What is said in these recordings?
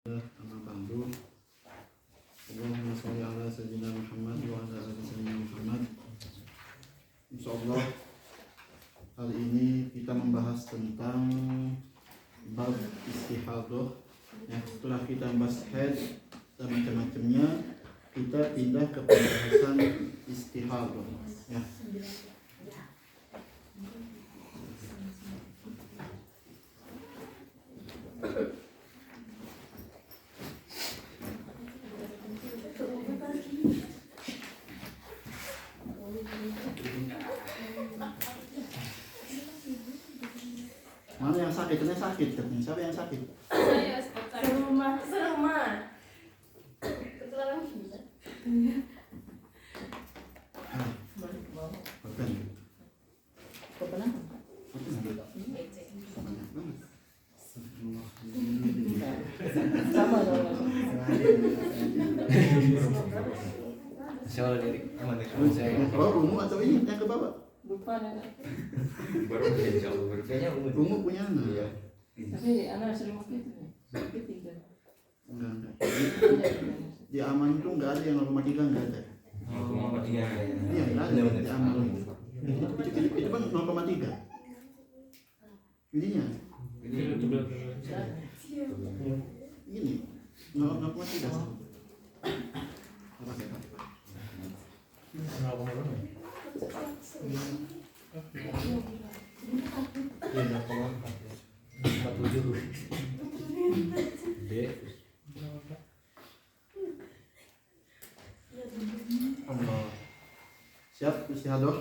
Amma ba'du. Allahumma shalli ala sayyidina Muhammad wa ala ali sayyidina Muhammad. Insyaallah hari ini kita membahas tentang bab istihadah. Ya, setelah kita bahas haid dan macam-macamnya, kita pindah ke pembahasan istihadah. Ya. Mana yang sakit? Ini sakit katanya. Siapa yang sakit? Saya serumah. Ketularan gila. Bukan. Banyak banget. Sama dong. Soal dari mana saya Bawa ungu atau ini yang ke bawah? Lupa nih. baru jauh kayaknya Ungu punya anak. iya Tapi anak sering pakai itu nih. Sakit tinggal. Enggak. Di aman itu enggak ada yang rumah tiga, enggak ada. mau tiga Iya, enggak ada di aman itu. Itu kan 0,3. Ininya ini 0,3. Apa sih? Allah. Siap istihadah?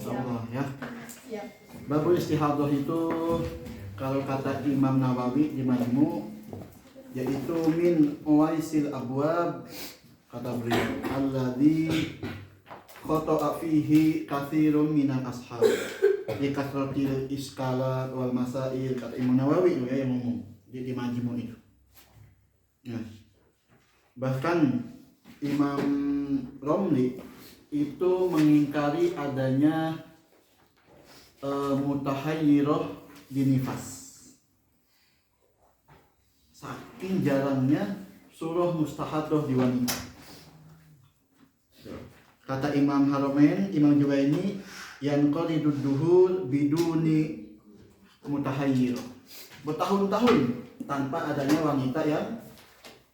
Allah ya. Siap. Babul istihadah itu kalau kata Imam Nawawi di Majmu' yaitu min uwaisil abwab, kata beliau, alladzi khata'a fihi katsirun minal ashab li kasratil iskalat wal masail, kata Imam Nawawi itu ya yang ngomong di Majmu' itu. Ya. Bahkan Imam Romli itu mengingkari adanya mutahayyirah binifas. Saking jarangnya surah mustahadah di wanita. Kata Imam Haramain, Imam Juwaini, yanqalidud duhur biduni mutahayyirah. Bertahun-tahun tanpa adanya wanita yang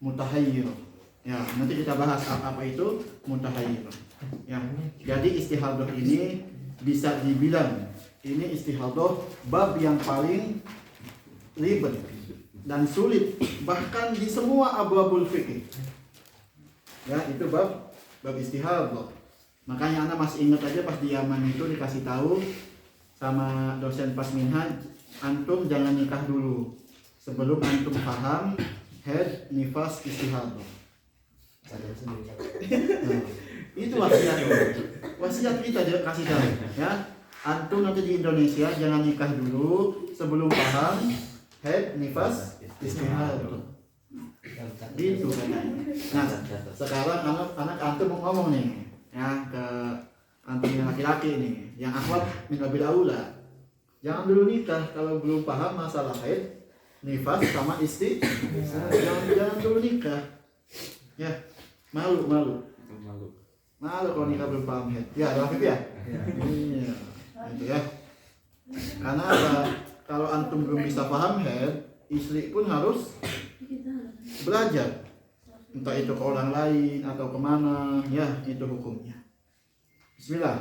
mutahayyirah. Ya, nanti kita bahas apa itu mutahayyirah. Ya, jadi istihadah ini bisa dibilang ini istihadah bab yang paling ribet dan sulit bahkan di semua abwabul fikih. Ya, itu bab istihadah. Makanya Anda masih ingat aja pas di Yaman itu dikasih tahu sama dosen pas minhaj, antum jangan nikah dulu sebelum antum paham haid, nifas, istihadah. Itu wasiat kita kasih tahu ya. Antum nanti di Indonesia jangan nikah dulu sebelum paham haid, nifas, istihadah. Gitu kan. Nah, sekarang anak antum mau ngomong nih ya ke antum yang laki-laki nih, yang akhwat min babil aula. Jangan dulu nikah kalau belum paham masalah haid, nifas sama jangan dulu nikah. Ya, malu kalau nikah belum paham haid. Ya, Rafif ya? Iya. Itu ya. Karena apa? Kalau antum belum bisa paham haid, istri pun harus belajar. Entah itu ke orang lain atau kemana, ya itu hukumnya. Bismillah.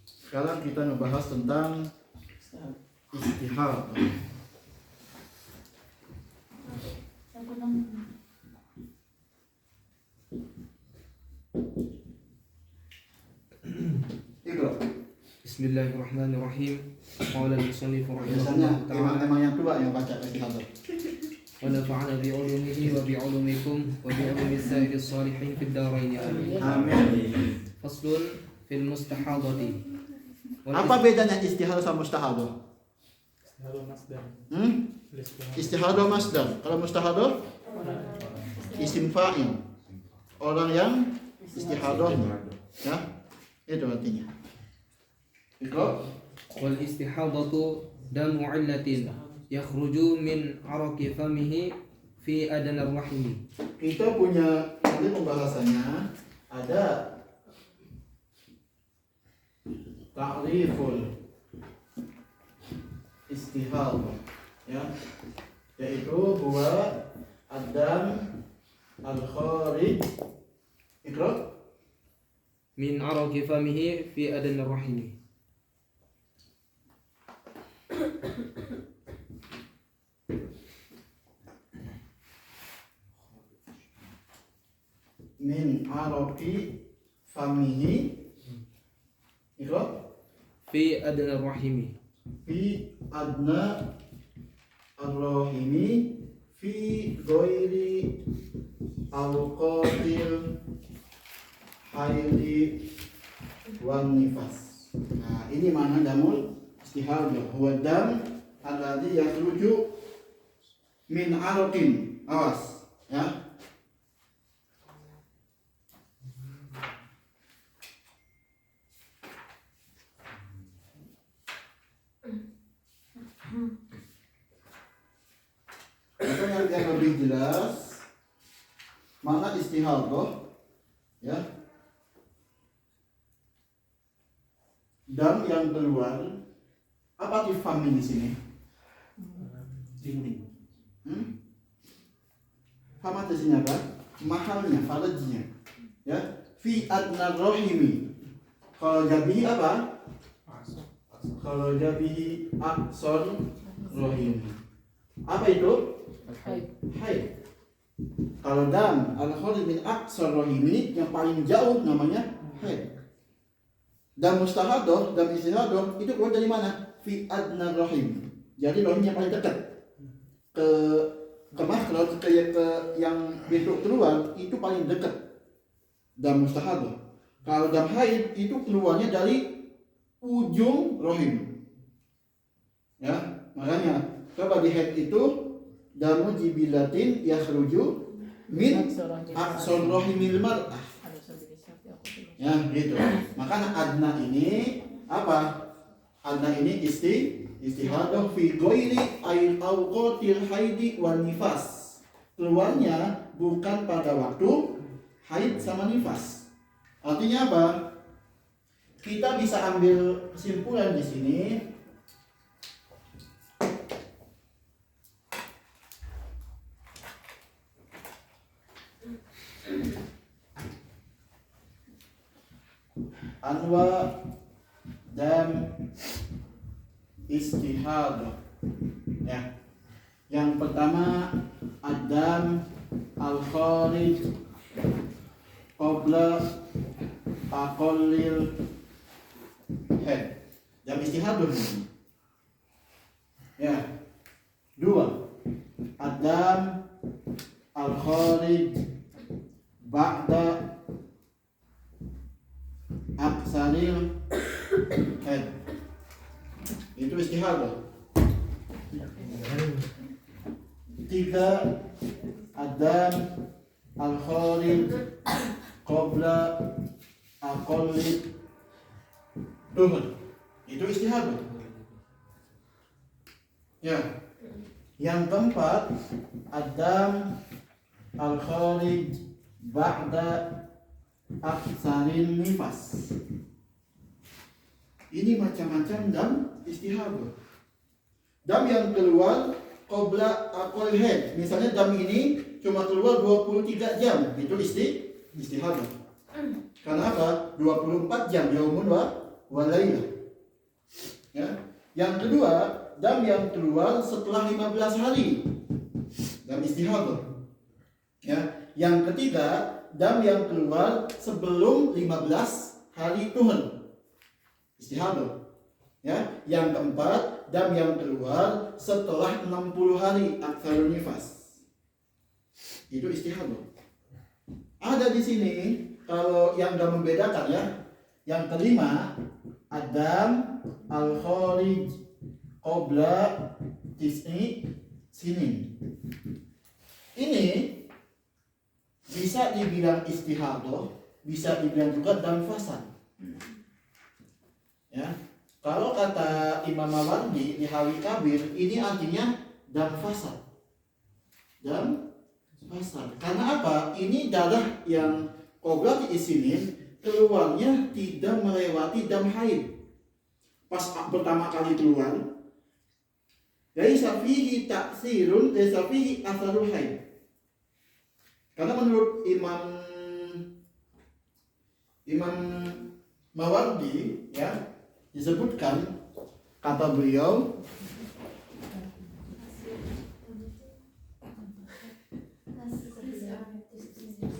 Sekarang kita membahas tentang istihadah. Ikra. Bismillahirrahmanirrahim. Qala al-musannif Biasanya rahimahullah ta'ala emang yang tua yang baca istihadah. wa nafa'ana bi 'ulumihi wa bi 'ulumikum wa bi 'ulumi sa'iril salihin fid dharain amin. Amin. Faslun fil mustahadati. Apa bedanya istihadah sama mustahadah? Istihadah masdar. Kalau mustahadah isim fa'il. Orang yang istihadahnya. Ya. Itu artinya. Ikra. Wal istihadatu damu 'illatin يخرج من عرق فمه في أدنى الرحم. Kita punya nanti pembahasannya ada ta'riful istihal, ya, yaitu huwa ad-dam al-kharij ikra من عرق فمه في أدنى الرحم. min araqi famihi ikra في أدنى الرحم. fi adna ar-rahimi fi ghairi awqatil haidi wan nifas. Nah, ini mana damul istihal, huwa dam alladhi yakhruju min araqin. Awas, ya. Maka yang lebih jelas makna istihadhah, ya, dam yang keluar. Apa arti fami di sini? Dinding. Fama di sini apa? Mahalnya, farajnya, ya. Fi adna rahimi. Kalau jabihi apa? Kalau jabihi aksor rahimi. Apa itu? Haid. Kalau dam al-kharij min aqsar rahimi, yang paling jauh namanya haid. Dam mustahadah, dam istihadah itu keluar dari mana? Fi adna rahim. Jadi rahim yang paling dekat ke makhraj, ke yang bentuk keluar itu paling dekat. Dam mustahadah. Kalau dam haid itu keluarnya dari ujung rahim. Ya, makanya coba di haid itu damu jibilatin yakhruju min aqsar rahimil mar'ah. Ya, gitu. Maka adna ini apa? Adna ini istihadah fi ghairi awqatil haidi wan nifas. Keluarnya bukan pada waktu haid sama nifas. Artinya apa? Kita bisa ambil kesimpulan di sini. Anwa dan istihadah, ya. Yang pertama adam al-kharij qabla aqallil head. Yang istihadah ini, ya. Dua, adam al-kharij ba'da aksaril head. Itu istihadah. Tiga, adam al-kharij qabla aqalli duhur. Itu istihadah. Ya. Yang keempat, adam al-kharij ba'da aksarin nifas. Ini macam-macam dam istihadah. Dam yang keluar qabla aqal head. Misalnya dam ini cuma keluar 23 jam, itu istihadah. Karena apa? 24 jam yaumun wa lailah. Ya. Yang kedua, dam yang keluar setelah 15 hari. Dam istihadah. Ya. Yang ketiga, dam yang keluar sebelum 15 hari tuhun. Istihadah. Ya. Yang keempat, dam yang keluar setelah 60 hari aktsarun nifas. Itu istihadah. Ada di sini kalau yang sudah membedakan, ya. Yang kelima, adam al-kharij qabla tis'i sinin. Ini bisa dibilang istihadah, bisa dibilang juga dam fasad. Ya. Kalau kata Imam Mawardi di Hawi Kabir, ini artinya dam fasad. Dam fasad. Karena apa? Ini darah yang qoblati isinin keluarnya tidak melewati dam haid. Pas pertama kali keluar, laisa fihi ta'sirun, laisa fihi atharul haid. Karena menurut Imam Mawardi ya, disebutkan kata beliau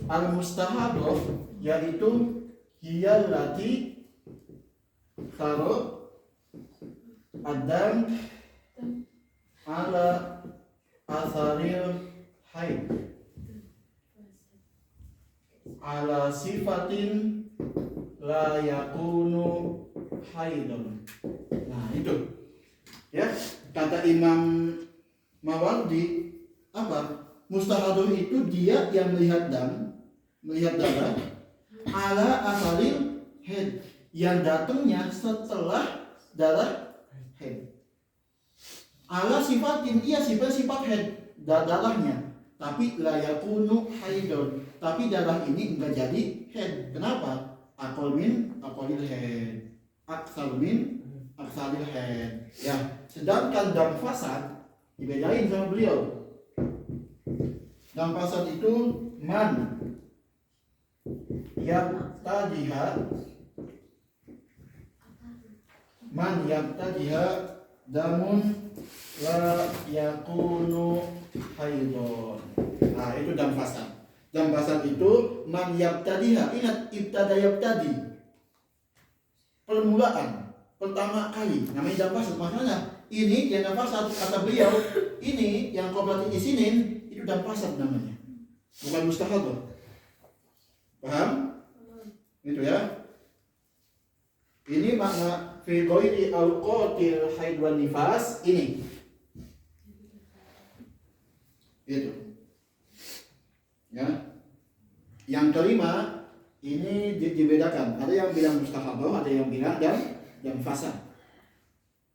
al-mustahadah yaitu hiyallati taruh adam ala asaril haid ala sifatin la yakunu haidun. Nah itu ya, kata Imam Mawardi apa? Mustahadah itu dia yang melihat darah ala asalil haid, yang datangnya setelah darah haid. Ala sifatin, iya sifat haid darahnya, tapi la yakunu haidun, tapi darah ini enggak jadi haid. Kenapa? Aqalil haid, aksalil haid. Ya, sedangkan dam fasad dibedain sama beliau. Dam fasad itu man yabtadiha damun la yakunu haidon. Nah itu dam fasad. Dam fasad itu man yabtadiha. Ingat, ibtada yabtadi, permulaan, pertama kali, namanya dam fasad. Makanya ini yang dam fasad kata beliau, ini yang qoblati isinin itu dam fasad namanya, bukan mustahadah. Paham? Itu ya. Ini makna fi ghairi awqatil haid wan nifas ini. Itu. Ya. Yang kelima ini dibedakan. Ada yang bilang mustahadah, ada yang bilang dan fasad.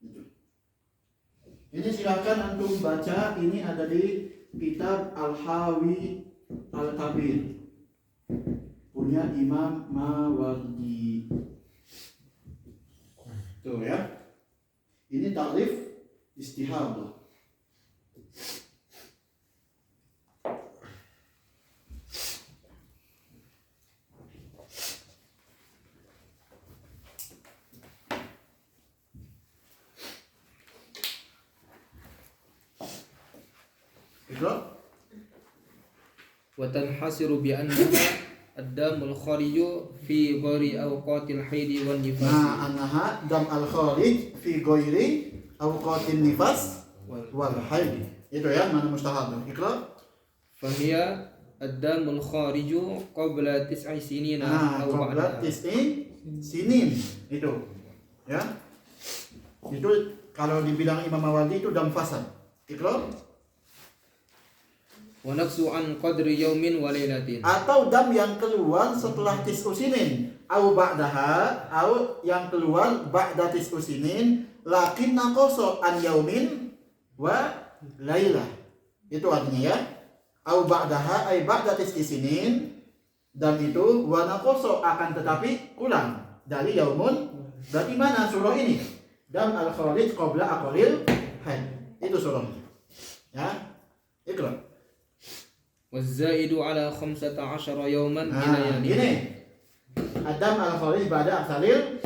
Itu. Ini silakan antum baca, ini ada di kitab Al-Hawi Al-Kabir punya Imam Mawardi. Tuh ya. Ini takrif istihadah. Ikra. Wa tanhasiru bi annaha ad-damul khariju fi ghairi awqatil haidi wan nifas. Nah, annaha dam al-kharij fi ghairi awqatin nifas wal haid. Itu ya mana mustahadah. Ikra. Fahiya ad-damul khariju qabla tis'i sinina Nah, aw qabla ba'daha. tis'i sinin. Itu. Ya. Itu kalau dibilang Imam Mawardi itu dam fasad. Ikra. Wa naqsu an qadri yaumin wa lailatin. Atau dam yang keluar setelah tis'u sinin, au ba'daha, au yang keluar ba'da tis'u sinin, lakin naqasa an yaumin wa lailah. Itu artinya ya. Au ba'daha ay ba'da tis'u sinin, dan itu wa naqasa akan tetapi kurang dari yaumun. Berarti mana surah ini? Dam al-kharij qabla aqalil haid. Itu surahnya. Ya. Ikra. Wazaidu ala 15 yawman Nah, ila yani. gini. Adam al-kharij ba'da aksalil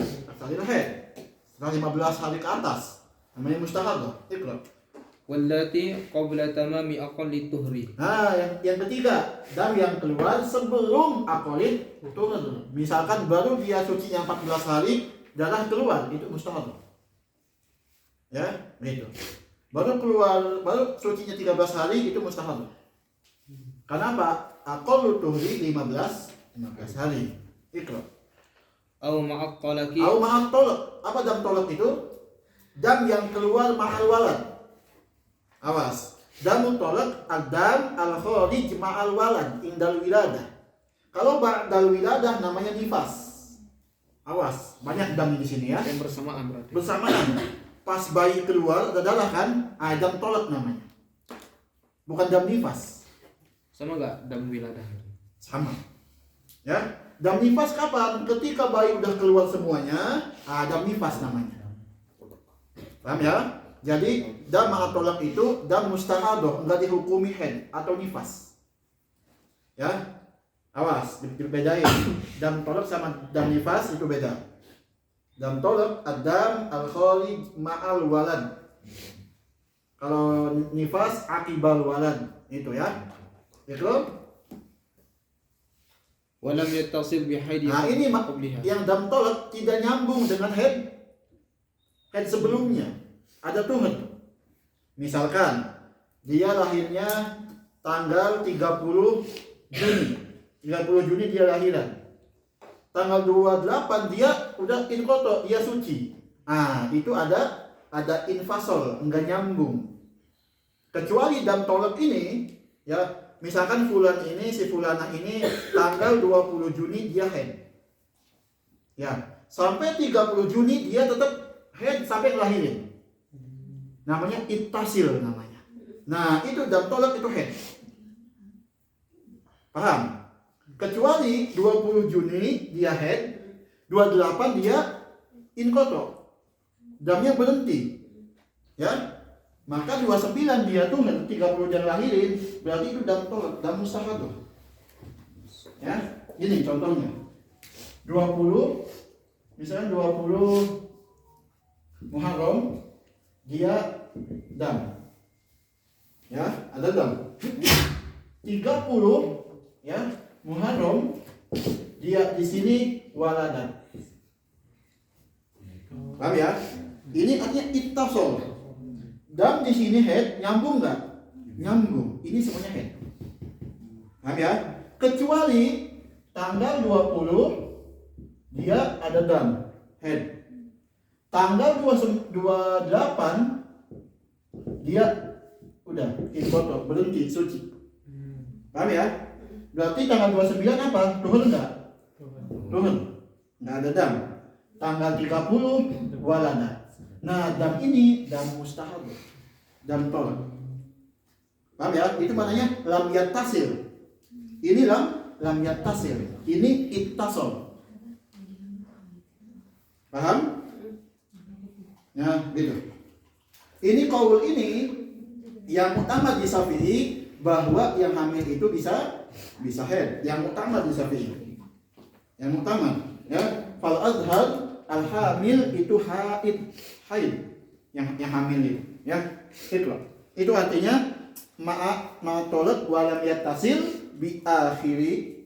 haid. Setelah 15 hari ke atas. Namanya mustahadah. Ikra. Wallati qabla tamami aqalli tuhri. Nah, yang ketiga, dam yang keluar sebelum aqalil tuhur. Misalkan baru dia sucinya 14 hari, darah keluar, itu mustahadah. Ya, gitu. Baru baru sucinya 13 hari, itu mustahadah. Kenapa? Aqallu tuhri 15 hari. Ikra. Au ma'at talaqi. Au ma'at tolak. Apa dam tolak itu? Dam yang keluar ma'al walad. Awas. Damu tolak ad-dam al-kharij ma'al walad indal wiladah. Kalau ba'dal wiladah namanya nifas. Awas, banyak dam di sini ya. Yang bersamaan berarti. Bersamaan. Pas bayi keluar, darah kan, dam tolak namanya. Bukan dam nifas. Sama nggak dam wiladah? Sama. Ya. Dam nifas kapan? Ketika bayi udah keluar semuanya, dam nifas namanya. Paham ya? Jadi dam tolak itu dam mustahadoh, enggak dihukumi haid atau nifas. Ya. Awas, dibedain. Dam tolak sama dam nifas itu beda. Dam tolak ad-dam al-kharij ma'al walad. Kalau nifas akibal walad itu ya. Itu. Walam yattasil bihaidi. Nah, ini qabliha. yang dam tolak tidak nyambung dengan haid sebelumnya. Ada tuhun. Misalkan dia lahirnya tanggal 30 Juni. 30 Juni dia lahiran. Tanggal 28 dia udah inqoto, dia suci. Itu ada infasol, enggak nyambung. Kecuali dam tolak ini, ya, misalkan fulan ini, si fulanah ini tanggal 20 Juni dia haid. Ya, sampai 30 Juni dia tetap haid sampai ngelahirin. Namanya ittasil namanya. Nah, itu dam tolak itu haid. Paham? Kecuali 20 Juni dia haid, 28 dia inqoto. Damnya berhenti. Ya. Maka 29 dia tuh 30 dia lahirin, berarti itu dam tolak, dam mustahadoh. Ya. Ini contohnya. 20 misalnya 20 Muharram dia dam. Ya, ada dam. 30 ya Muharram dia di sini waladan. Paham ya? Ini artinya ittasol. Dam di sini head nyambung nggak? Nyambung. Ini semuanya head. Paham ya? Kecuali tanggal 20 dia ada dam head. Tanggal 28 dia udah inqoto, berhenti suci. Paham ya? Berarti tanggal 29 apa? Tuhun enggak? Tuhun. Enggak ada dam. Tanggal 30 walada. Nah, dam ini dam mustahab. Dam tolak. Paham ya? Itu maknanya lam yattasil. Ini lam yattasil. Ini ittasol. Paham? Nah, gitu. Ini qaul ini yang utama di Syafi'i bahwa yang hamil itu bisa haid. Yang utama di Syafi'i. Yang utama, ya. Fal azhar al hamil itu haid. Yang hamil itu, ya. Itu artinya ma'a tolak walam yattasil bi akhiri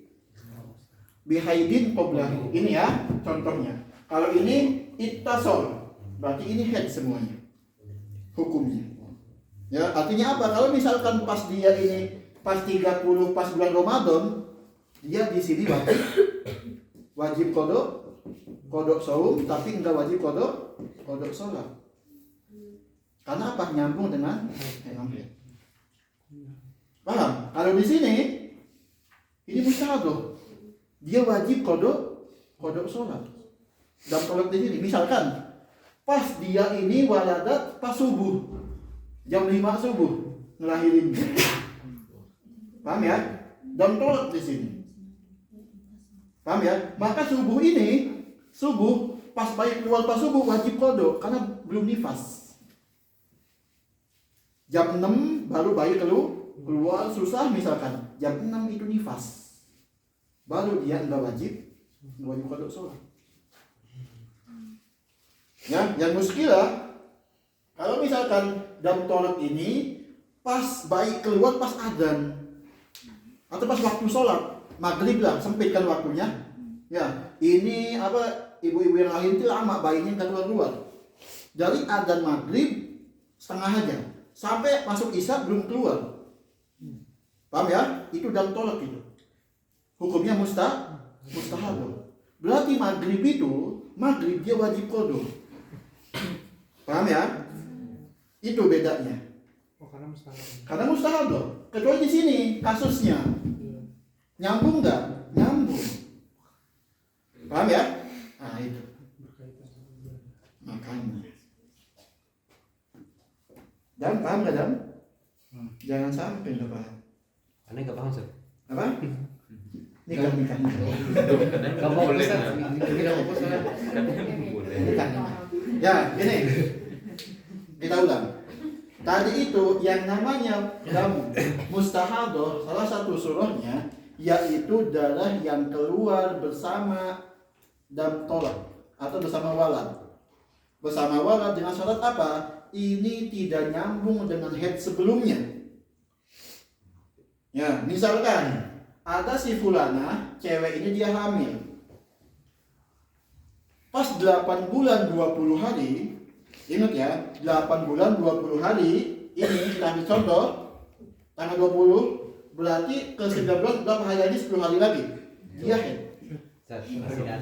bi haidin qablahu. Ini ya contohnya. Kalau ini ittasol, berarti ini haid semuanya. Hukumnya. Ya, artinya apa? Kalau misalkan pas dia ini pas 30 pas bulan Ramadan, dia di sini wajib kodok saum, tapi enggak wajib kodok sholat. Karena apa? Nyambung dengan haid. Paham? Kalau di sini ini mustahadoh. Dia wajib kodok sholat. Dan tolak di sini, misalkan pas dia ini waladat pas subuh. Jam 5 subuh ngelahirin. Paham ya? Dan tolak di sini. Paham ya? Maka subuh ini, pas bayi keluar pas subuh wajib kodok karena belum nifas. Jam 6 baru bayi keluar susah misalkan. Jam 6 itu nifas. Baru dia enggak wajib kodok sholat. Ya, yang muskilah kalau misalkan dam tolak ini pas bayi keluar pas adzan atau pas waktu sholat maghrib lah, sempitkan waktunya. Ya, ini apa, ibu-ibu yang lahir itu lama bayinya nggak keluar. Dari adzan maghrib setengah aja sampai masuk isya belum keluar. Paham ya? Itu dam tolak itu. Hukumnya mustahab. Berarti maghrib dia wajib kodok. Paham ya? Itu bedanya. Karena mustahab loh. Kecuali di sini kasusnya. Nyambung nggak? Nyambung. Paham ya? Nah, itu. Makanya. Dan paham gak Dam? Jangan sampai nggak paham. Aneh nggak paham sih. Apa? Nikah. Nggak mau boleh. Tidak apa salah. Boleh. Nikah. Ya, gini. Kita ulang. Tadi itu yang namanya dam mustahadah, salah satu surahnya yaitu darah yang keluar bersama dam tolak atau bersama walad. Bersama walad dengan syarat apa? Ini tidak nyambung dengan head sebelumnya. Ya, misalkan ada si fulana, cewek ini dia hamil. Pas 8 bulan 20 hari, ingat ya, 8 bulan 20 hari, ini kita ambil contoh, tanggal 20, berarti ke 19 berapa hari lagi? 10 hari lagi. Dia head.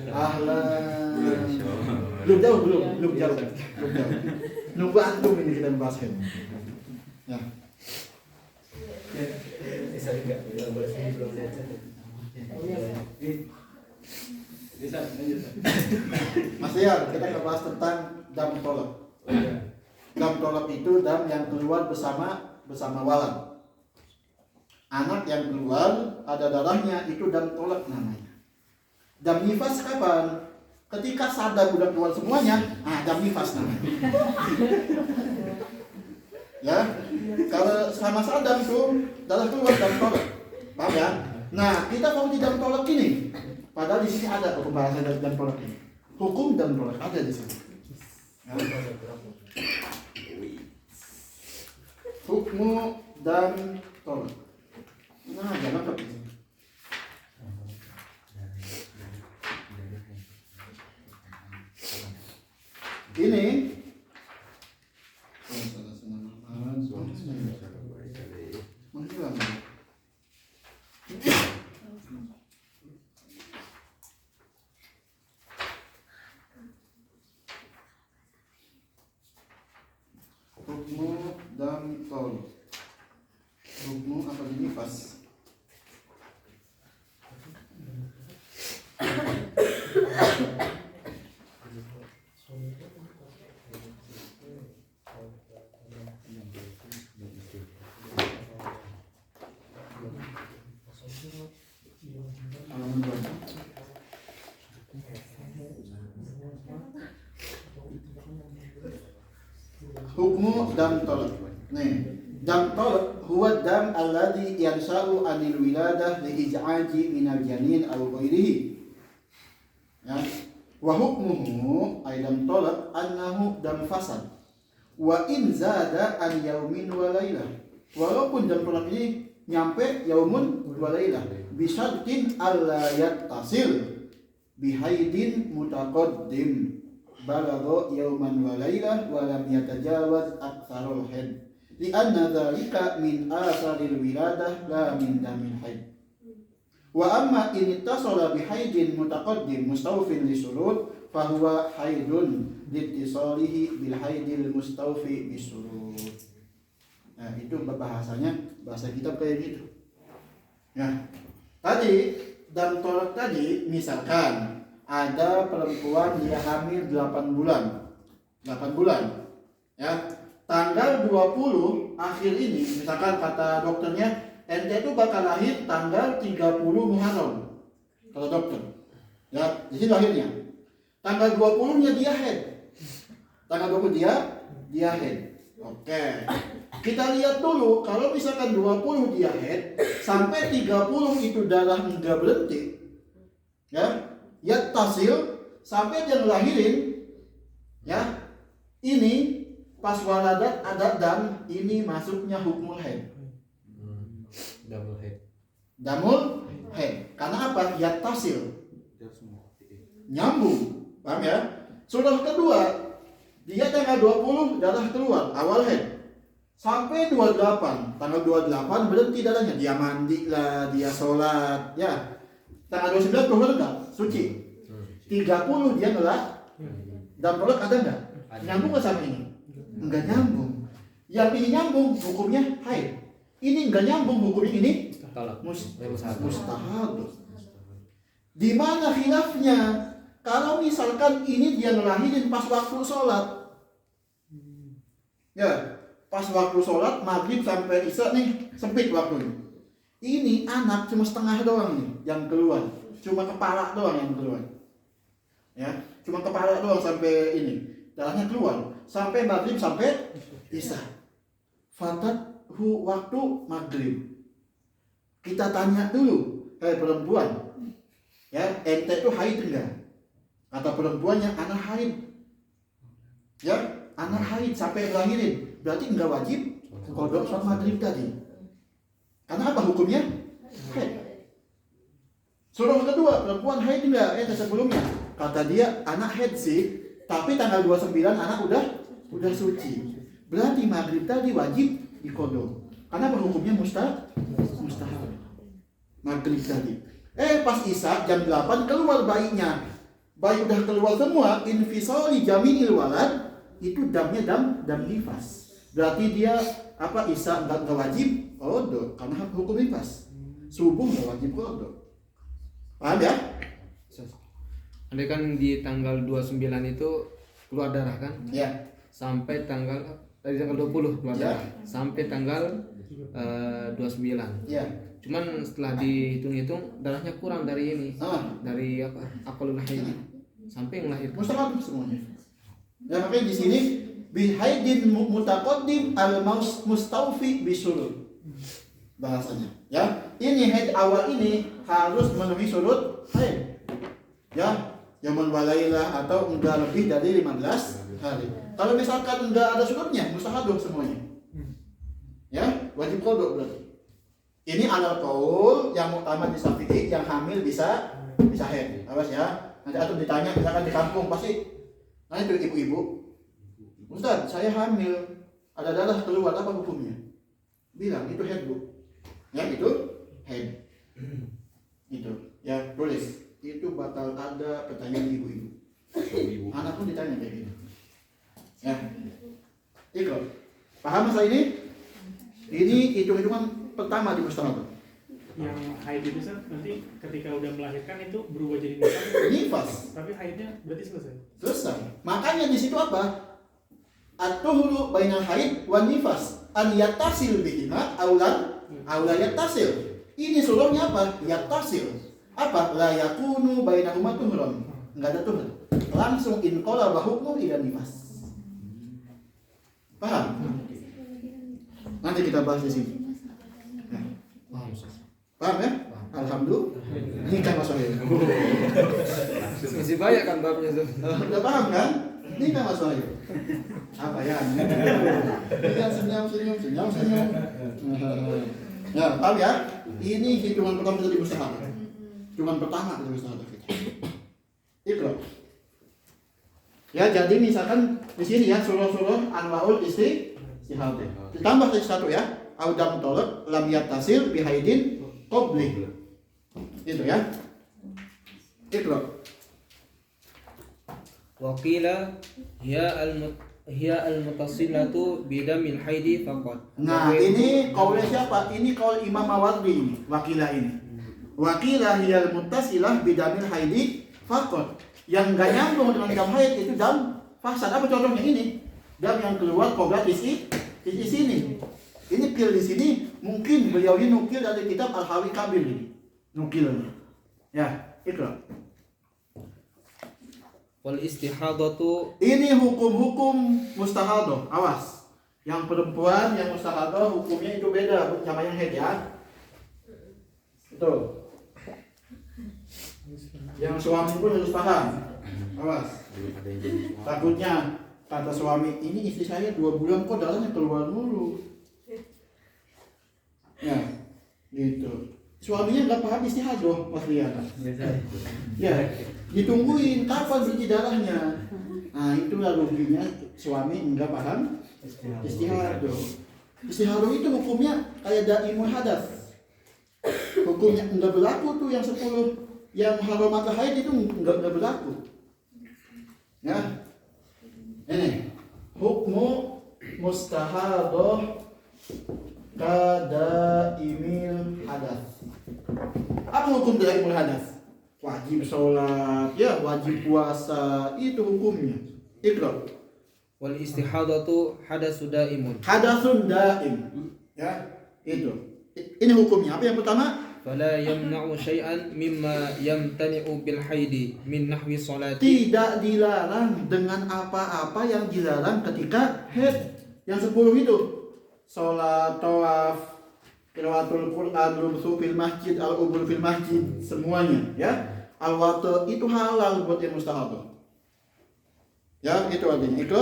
Ahlan. Belum jauh. Nunggu antum ini kita bahas head. Ya. Mas Rian, kita akan bahas tentang dam tolak. Dam tolak itu dam yang keluar bersama walad. Anak yang keluar ada darahnya, itu dam tolak namanya. Dam nifas kapan? Ketika sadar udah keluar semuanya, dam nifas namanya. Ya, kalau sama sadar tuh darah keluar dam tolak. Paham ya? Nah, kita mau di dam tolak ini. Padahal di sini ada pembahasan dari dam tolak ini. Hukum dam tolak ada di sini. Ya. Hukmu dam tolak. Nah, jangan pakai di sini. Ini hukmu dam tolak. Hukmu apa ini nifas? Hukmu dam tolak. Nih, dam tolak huwa dam alladhi yansha'u anil wiladah li ij'aji minal janin aw ghairihi. Ya. Wa hukmuhu ay dam tolak annahu dam fasad. Wa in zada an yaumin wa lailah. Walaupun dam tolak ini nyampe yaumun wa lailah bi syartin alla yattasil bihaidin mutaqaddim. Balagha yauman wa lailah wa lam yatajawaz aktsarul haid li'anna dzalika min asaril wiladah la min damil haid wa amma in ittasala bi haidin mutaqaddim mustawfin li syurut fa huwa haidun liittisalihi bil haidil mustawfi bi syurut. Nah, itu bahasanya, bahasa kita kayak gitu. Nah, tadi dan tolak tadi misalkan ada perempuan dia hamil 8 bulan. 8 bulan. Ya. Tanggal 20 akhir ini, misalkan kata dokternya, ente itu bakal lahir tanggal 30 Muharram. Kalau dokter. Ya, di sini lahirnya. Tanggal 20-nya dia head. Tanggal 20 dia head. Oke. Kita lihat dulu, kalau misalkan 20 dia head, sampai 30 itu darah enggak berhenti. Ya. Ya tasil sampai dia ngelahirin, ya ini pas waladat ada dam, ini masuknya hukmul haid. Damul haid. Karena apa? Ya tasil nyambung, paham ya? Surah kedua dia tanggal 20 darah keluar awal haid sampai 28, tanggal 28 berhenti darahnya, dia mandi lah, dia sholat, ya. Tanggal 29 keluar enggak? Suci. 30 dia ngelak. Dan tolak ada enggak? Nyambung enggak sama ini? Enggak nyambung. Yang ini nyambung hukumnya haid. Ini enggak nyambung hukumnya ini mustahab. Di mana khilafnya? Kalau misalkan ini dia ngelahirin pas waktu sholat, ya pas waktu sholat maghrib sampai isya nih sempit waktunya. Ini anak cuma setengah doang nih yang keluar, cuma kepala doang yang keluar, ya cuma kepala doang sampai ini darahnya keluar sampai maghrib sampai isya. Fatat waktu maghrib. Kita tanya dulu, perempuan, ya ente itu haid enggak? Kata perempuannya, anak haid. Ya, anak haid sampai lahirin. Berarti enggak wajib kodok sholat maghrib tadi. Karena apa hukumnya? Haid. Suruh kedua, perempuan haid enggak? Sebelumnya. Kata dia, anak haid sih, tapi tanggal 29 anak udah suci. Berarti maghrib tadi wajib dikodok. Karena apa hukumnya mustahab. Maghrib tadi. Pas isya jam 8 keluar bayinya. Bayi udah keluar semua, infisali jaminil walad, itu damnya dam nifas. Berarti dia isya enggak wajib kodok karena hukum nifas. Subuh enggak wajib kodok. Paham ya? Andai kan di tanggal 29 itu keluar darah kan? Ya. Sampai tanggal 20 keluar darah. Sampai tanggal 29. Ya. Cuman setelah dihitung-hitung darahnya kurang dari ini. Dari aqallul haid sampai melahirkan. Mustahab semuanya. Ya makanya di sini bihaidin mutaqaddim al mustawfi bisurut. Bahasanya. Ya, ini haid awal ini harus memenuhi surut haid. Ya, yaman walailah atau enggak lebih dari 15 hari. Kalau misalkan enggak ada surutnya, mustahab semuanya. Ya, wajib kodok berarti. Ini alal qaul yang utama di Syafi'i, yang hamil bisa haid. Awas ya. Nanti atau ditanya misalkan di kampung pasti nanti itu ibu-ibu, Ustaz, saya hamil, ada darah keluar, apa hukumnya? Bilang itu haid, Bu. Ya, itu haid. Itu. Ya, tulis. Itu bakal ada pertanyaan ibu-ibu. Anak pun ditanya kayak gitu. Ya. Ikut. Paham masalah ini? Ini hitung-hitungan pertama di mustahab. Yang haid itu nanti ketika udah melahirkan itu berubah jadi nifas. Tapi haidnya berarti selesai. Selesai. Makanya di situ apa? At-tuhuru bainal haid wan nifas an yattasil bihima aulan yattasil. Ini suruhnya apa? Yattasil. Apa? La yakunu bainahuma tuhron. Enggak ada tuhur. Langsung inqala wa hukmu ila nifas. Paham? Nanti kita bahas di sini. Paham ya? Alhamdulillah. Nikah Mas Wahyu. Masih banyak kan babnya tuh. Udah paham kan? Nikah Mas Wahyu. Apa ya? Dia senyum. Ya, paham ya? Ini hitungan pertama dari mustahab. Hitungan pertama dari mustahab kita. Ikra. Ya, jadi misalkan di sini ya suruh anwaul istihad. Ditambah lagi satu ya. Audam tolak lam yattasil bihaidin qabli. Itu ya. Ikra. Waqila hiya al-mutasilatu bidamil haidi faqat. Nah, ini kaulnya siapa? Ini kaul Imam Mawardi ini, wakilah ini. Wakilah hiya al-muttasilah bidamil haidi faqat. Yang enggak nyambung dengan dam haid itu dam fasad. Apa contohnya ini? Dam yang keluar qabla di sini. Ini pil di sini mungkin beliau ini nukil dari kitab Al-Hawi Kabir ini. Nukilnya. Ya, ikra. Wal istihadatu Ini hukum-hukum mustahadah. Awas. Yang perempuan yang mustahadah hukumnya itu beda sama yang haid ya. Betul. Yang suami pun harus paham. Awas. Takutnya kata suami, ini istri saya 2 bulan kok darahnya keluar mulu. Ya, gitu. Suaminya nggak paham istihadah, Mas Rian. Ya, ditungguin kapan cuci darahnya. Nah, itulah ruginya suami nggak paham istihadah. Istihadah itu hukumnya kayak daimul hadas. Hukumnya nggak berlaku tuh yang 10 yang haromat haid itu nggak berlaku. Ya, ini hukmu mustahadah kada imil hadas. Apa hukum daimul hadas? wajib sholat, ya wajib puasa, itu hukumnya. Iqra. Wal istihadatu hadasu daimun. Hadasun daim. Ya, itu. Ini hukumnya. Apa yang pertama? Fala yamna'u syai'an mimma yamtani'u bil haidi min nahwi salati. Tidak dilarang dengan apa-apa yang dilarang ketika haid. Yang 10 itu. Sholat, tawaf, qiraatul Quran, lubsu fil masjid, al-ubul fil masjid, semuanya, ya. Al-watu itu halal buat yang mustahadah. Ya, itu artinya. Itu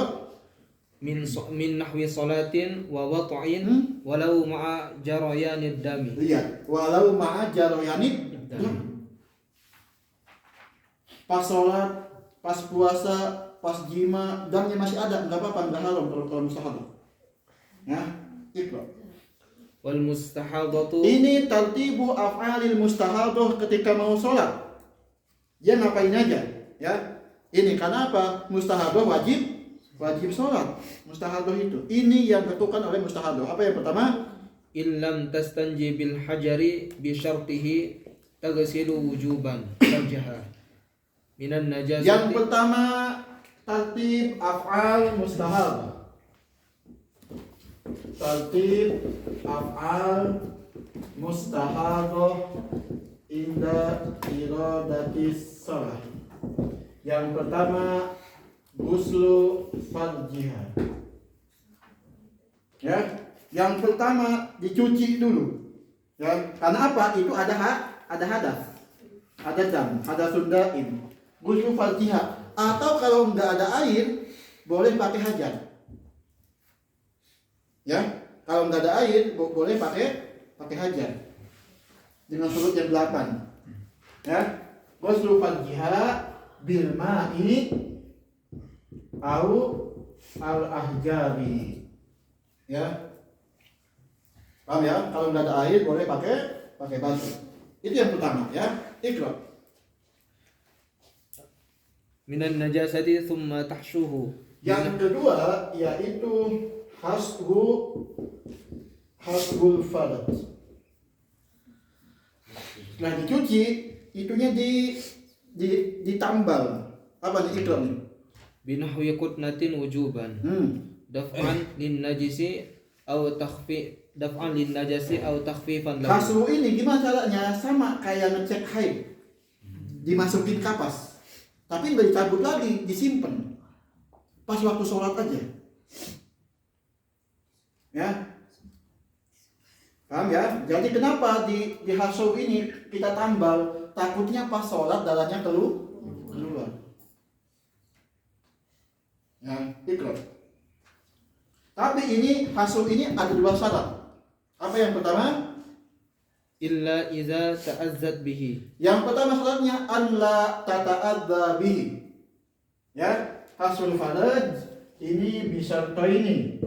Min nahwi salatin wa wat'in walau ma'a jarayanid dami. lihat, walau ma'a jaroyanid, pas sholat, pas puasa, pas jima, damnya masih ada, nggak apa-apa, nggak haram kalau mustahadah. Ya, itu. Wal mustahadatu Ini tartibu af'alil mustahadah ketika mau sholat. Dia ngapain aja, ya? Ini karena apa? Mustahadah wajib sholat. Mustahadah itu. Ini yang dilakukan oleh mustahadah. Apa yang pertama? illam tastanji bil hajari bi syartihi taghsilu wujuban wajhaha minan Yang najasati. pertama tartib af'al mustahadah. Tartib af'al mustahadah inda iradatis shalah. Yang pertama ghuslu farjiha. Ya, yang pertama dicuci dulu. Ya, karena apa? Itu ada hadas. Ada dam, ada sundain. Ghuslu farjiha. Atau kalau nggak ada air, boleh pakai hajat. Ya, kalau nggak ada air, boleh pakai hajat. Dengan surut yang 8. Ya, ghuslu farjiha bil ma'i au al ahjari. Ya, paham ya? Kalau nggak ada air boleh pakai batu. Itu yang pertama, ya. Iqra. Minan najasati thumma tahshuhu. Yang kedua yaitu hasbul farad. Setelah dicuci, itunya ditambal. Apa nih Iqra nih? Binahwi qutnatin wujuban daf'an lin najisi aw takhfifan lahu. Hasbu ini gimana caranya? Sama kayak ngecek haid. Dimasukin kapas. Tapi nggak dicabut lagi, disimpan. Pas waktu sholat aja. Ya. Paham ya? Jadi kenapa di hasbu ini kita tambal? Takutnya pas sholat darahnya keluar. Ya, Iqra. Tapi ini hasbu ini ada 2 syarat. Apa yang pertama? Illa iza ta'azzat bihi. Yang pertama syaratnya alla tata'adza bihi. Ya, hasbul faraj ini bisyartaini.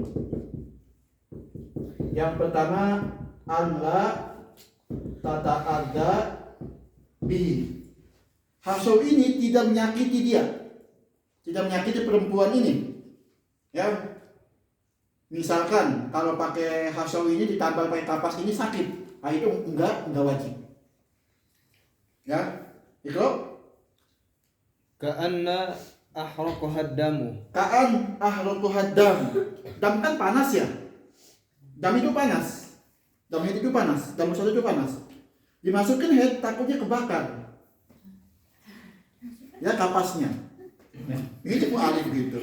Yang pertama alla tata'adza bihi. Hasbu ini tidak menyakiti dia. Tidak menyakiti perempuan ini. Ya. Misalkan kalau pakai hasbu ini ditambal pakai kapas ini sakit. Nah, itu enggak wajib. Ya. Itu Ka'anna ahraqaha damu. Kaan ahlukuhad dam. Dam kan panas ya. Dam itu panas. Dam head itu panas. Dam musad itu panas. Dimasukin head takutnya kebakar. Ya kapasnya. Itu alif gitu.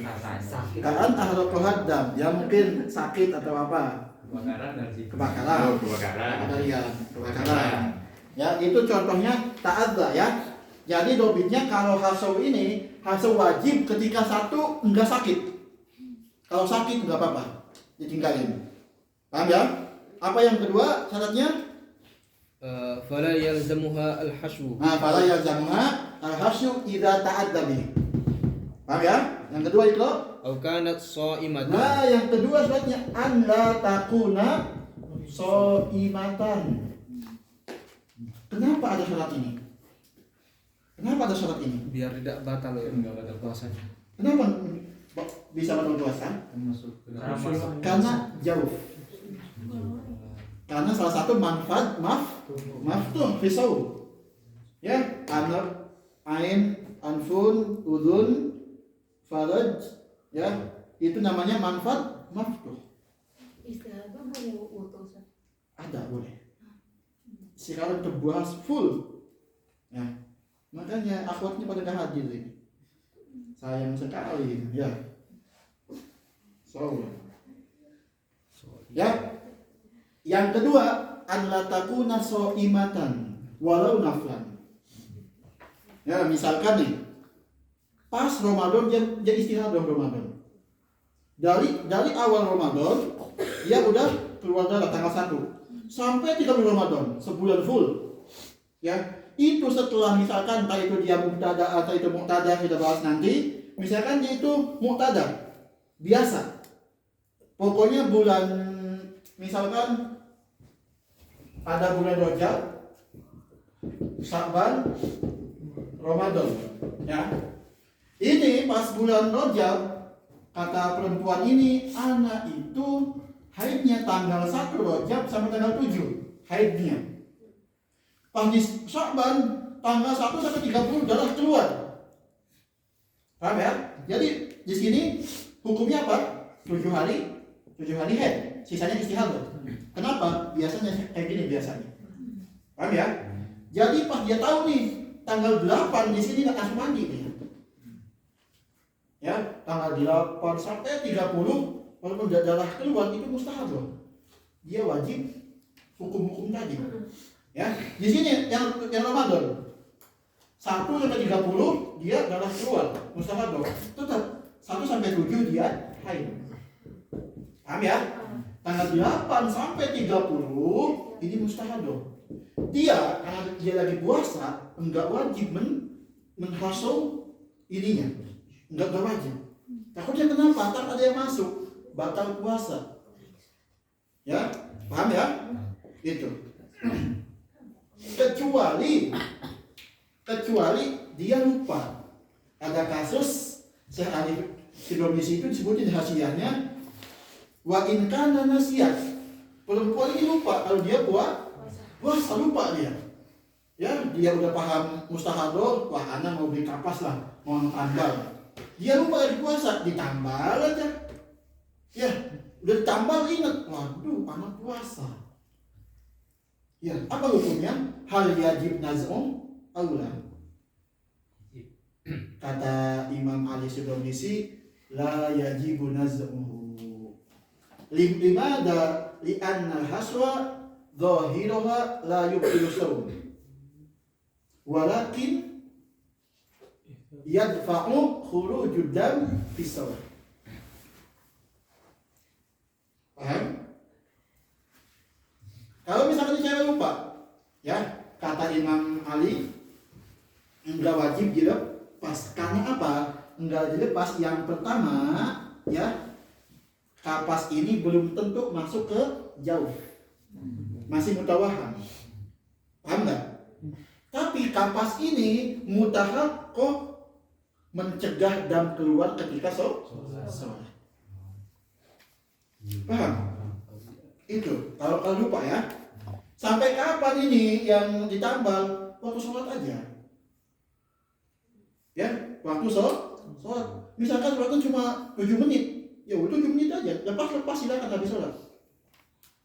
Kaan ahlukuhad dam. Ya mungkin sakit atau apa. Kebakaran. Ada yang kebakaran. Ya itu contohnya ta'adza ya. Jadi dobitnya kalau hasau ini hasau wajib ketika satu enggak sakit. Kalau sakit enggak apa-apa, ditinggalin. Paham ya? Apa yang kedua syaratnya? Fala yalzamuha al-hashwu. Nah, fala yalzamuha al-hasyu idza ta'adda bihi. Paham ya? Yang kedua itu. Aw kanat sha'imatan. Nah, yang kedua syaratnya an la takuna shaimatan. Kenapa ada syarat ini? Kenapa ada syarat ini? Biar tidak batal ya, enggak batal puasanya. Kenapa bisa batal puasa? Karena jauh. Karena salah satu manfaat maaf tuh pisau. Ya, karena ain, anfun, udhun, faraj, ya, itu namanya manfaat maftuh. Istilah apa boleh utuh Ustaz? Ada boleh. Sekarang terbahas full. Ya. Makanya akhwatnya pada nggak hadir ini. Sayang sekali, ya. So, ya. Yang kedua, an la takuna shaimatan walau naflan. Ya, misalkan nih, pas Ramadan dia istihadah Ramadan. Dari awal Ramadan dia udah keluar darah tanggal 1 sampai 30 Ramadan, sebulan full. Ya, itu setelah misalkan entah itu dia muktada atau itu muktada kita bahas nanti. Misalkan dia itu muktada biasa. Pokoknya bulan misalkan ada bulan Rajab, Sya'ban, Ramadan, ya. Ini pas bulan Rajab, kata perempuan ini, anak itu haidnya tanggal 1 Rajab sampai tanggal 7, haidnya. Pas di Sya'ban, tanggal 1 sampai 30 darah keluar. Paham ya? Jadi di sini hukumnya apa? 7 hari haid, sisanya istihadah. Kenapa? Biasanya kayak gini biasanya. Paham ya? Jadi pas dia tahu nih tanggal 8 di sini nggak langsung mandi nih. Ya, tanggal 8 sampai 30 walaupun darah keluar itu mustahab. Dia wajib hukum-hukum tadi. Ya, di sini yang Ramadan 1 sampai 30 dia darah keluar mustahab. Tetap 1 sampai 7 dia haid. Paham ya? Tanggal 8 sampai 30 ini mustahab. Dia karena dia lagi puasa enggak wajib menghasau ininya. Enggak wajib. Takutnya kenapa? Tak ada yang masuk batal puasa. Ya, paham ya? Itu. Kecuali dia lupa. Ada kasus Syekh Arif Sidonisi itu disebutin hasiahnya wa in kana nasiyat. Perempuan ini lupa kalau dia puasa lupa dia. Ya, dia udah paham mustahadah, wah anak mau beli kapas lah, mau tambal. Dia lupa lagi puasa, ditambal aja. Ya, udah ditambal ingat, waduh anak puasa. Ya, apa hukumnya? Hal yajib naz'um aula. Kata Imam Ali Sidonisi, la yajibu naz'uhu. Limada li'anna haswa zahiraha la yubtilu sawm. Walakin yadfa'u khurujud dam fi sawm. Paham? Kalau misalkan cewek lupa, ya, kata Imam Ali enggak wajib dilepas. Karena apa? Enggak dilepas yang pertama, ya. Kapas ini belum tentu masuk ke jauh. Masih mutawaham. Paham enggak? Tapi kapas ini mutahak kok mencegah dam keluar ketika sholat. Paham? Itu kalau lupa ya. Sampai kapan ini yang ditambal? Waktu sholat aja. Ya, waktu sholat. Misalkan sholat cuma 7 menit. Ya udah 7 menit aja. Lepas silakan habis sholat.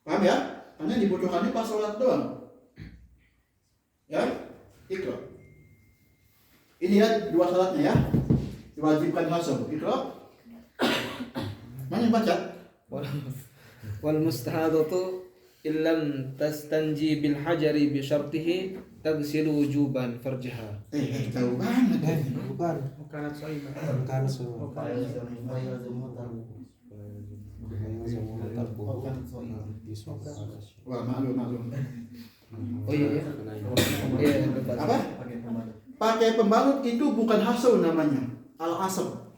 Paham ya? Karena dibutuhkannya pas sholat doang. Ya, Iqra. Ini ya 2 syaratnya ya. Diwajibkan langsung. Iqra. Mana yang baca? Wal mustahadatu illam tastanji bil hajari bi syartihi tagsilu wujuban farjaha. Tahu banget. Bukan. Bukan soal. Bukan so. Wah, maklum. Oh iya. Iya, Apa? Pakai pembalut itu bukan hasul namanya, al-asam.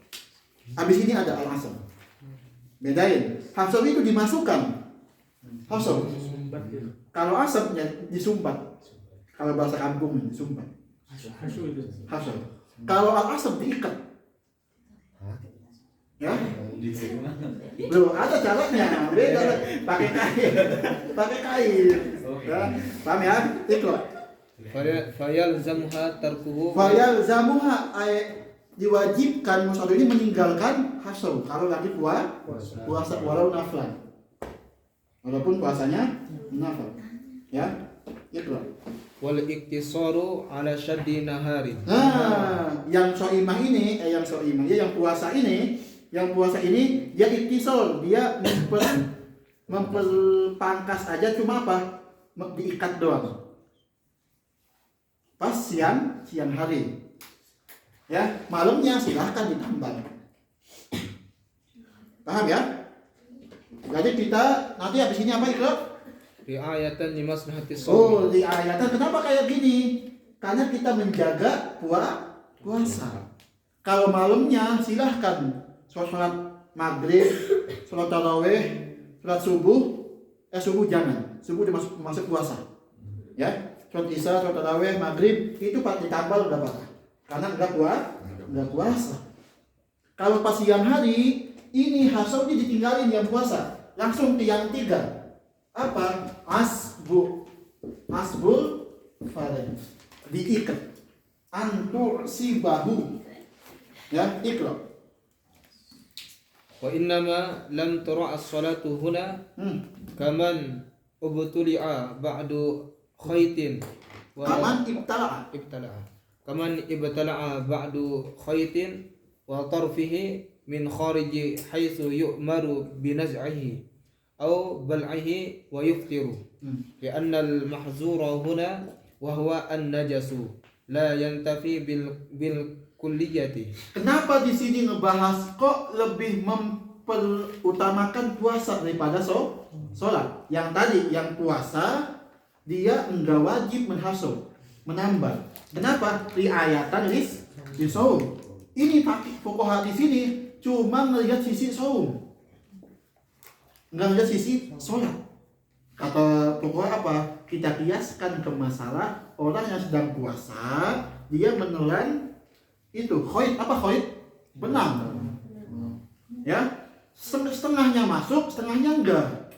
Habis ini ada al-asam. Bedain. Hasul itu dimasukkan. Hasul. Kalau asapnya disumbat. Kalau bahasa kampung disumbat. Hasul. Kalau al-asam diikat. Ya? Loh, ada caranya. Beda pakai kain. Ya. Paham ya? Ikhlas. fayalzamuha tarkuhu Fayalzamuha diwajibkan musafir ini meninggalkan hasaw kalau lagi puasa walau naflan. Walaupun puasanya nafal. Ya, itu. wal iktisaru ala syaddi nahari. Nah, yang soimah ini, yang puasa ini dia iktisal, dia memperpangkas aja cuma apa? Diikat doang. Pas siang hari. Ya, malamnya silahkan ditambal. Paham ya? Jadi kita nanti habis ini apa itu? Riayatan limaslahati Oh, shaum. di ayatan kenapa kayak gini? Karena kita menjaga puasa. Kalau malamnya silahkan sholat maghrib, sholat tarawih, sholat subuh jangan. Subuh masuk puasa. Ya, sholat isya, sholat tarawih, maghrib itu ditambal udah apa? Karena enggak puasa. Kalau pas siang hari ini hasilnya ditinggalin yang puasa, langsung ke yang 3. Apa? Asbul faren, diikat antur si bahu, ya, ikra. Wa innama lam tara as-salatu huna kaman ubtuli'a ba'du khaytin wa Kaman ibtala'a ba'du khaytin wa tarfihi min khariji haitsu yu'maru binaz'ihi aw bal'ihi wa yuftiru li'anna al-mahzura huna wa huwa an-najasu la yantafi bil kulliyati. Kenapa di sini ngebahas kok lebih memperutamakan puasa daripada sholat? Yang tadi yang puasa dia enggak wajib menambah. Kenapa? Riayatan di saum. Ini fuqaha di sini cuma melihat sisi saum, enggak melihat sisi sholat. Kata fuqaha apa? Kita kiaskan ke masalah orang yang sedang puasa, dia menelan itu khoid, apa khoid? Benang. Ya, setengahnya masuk, setengahnya enggak.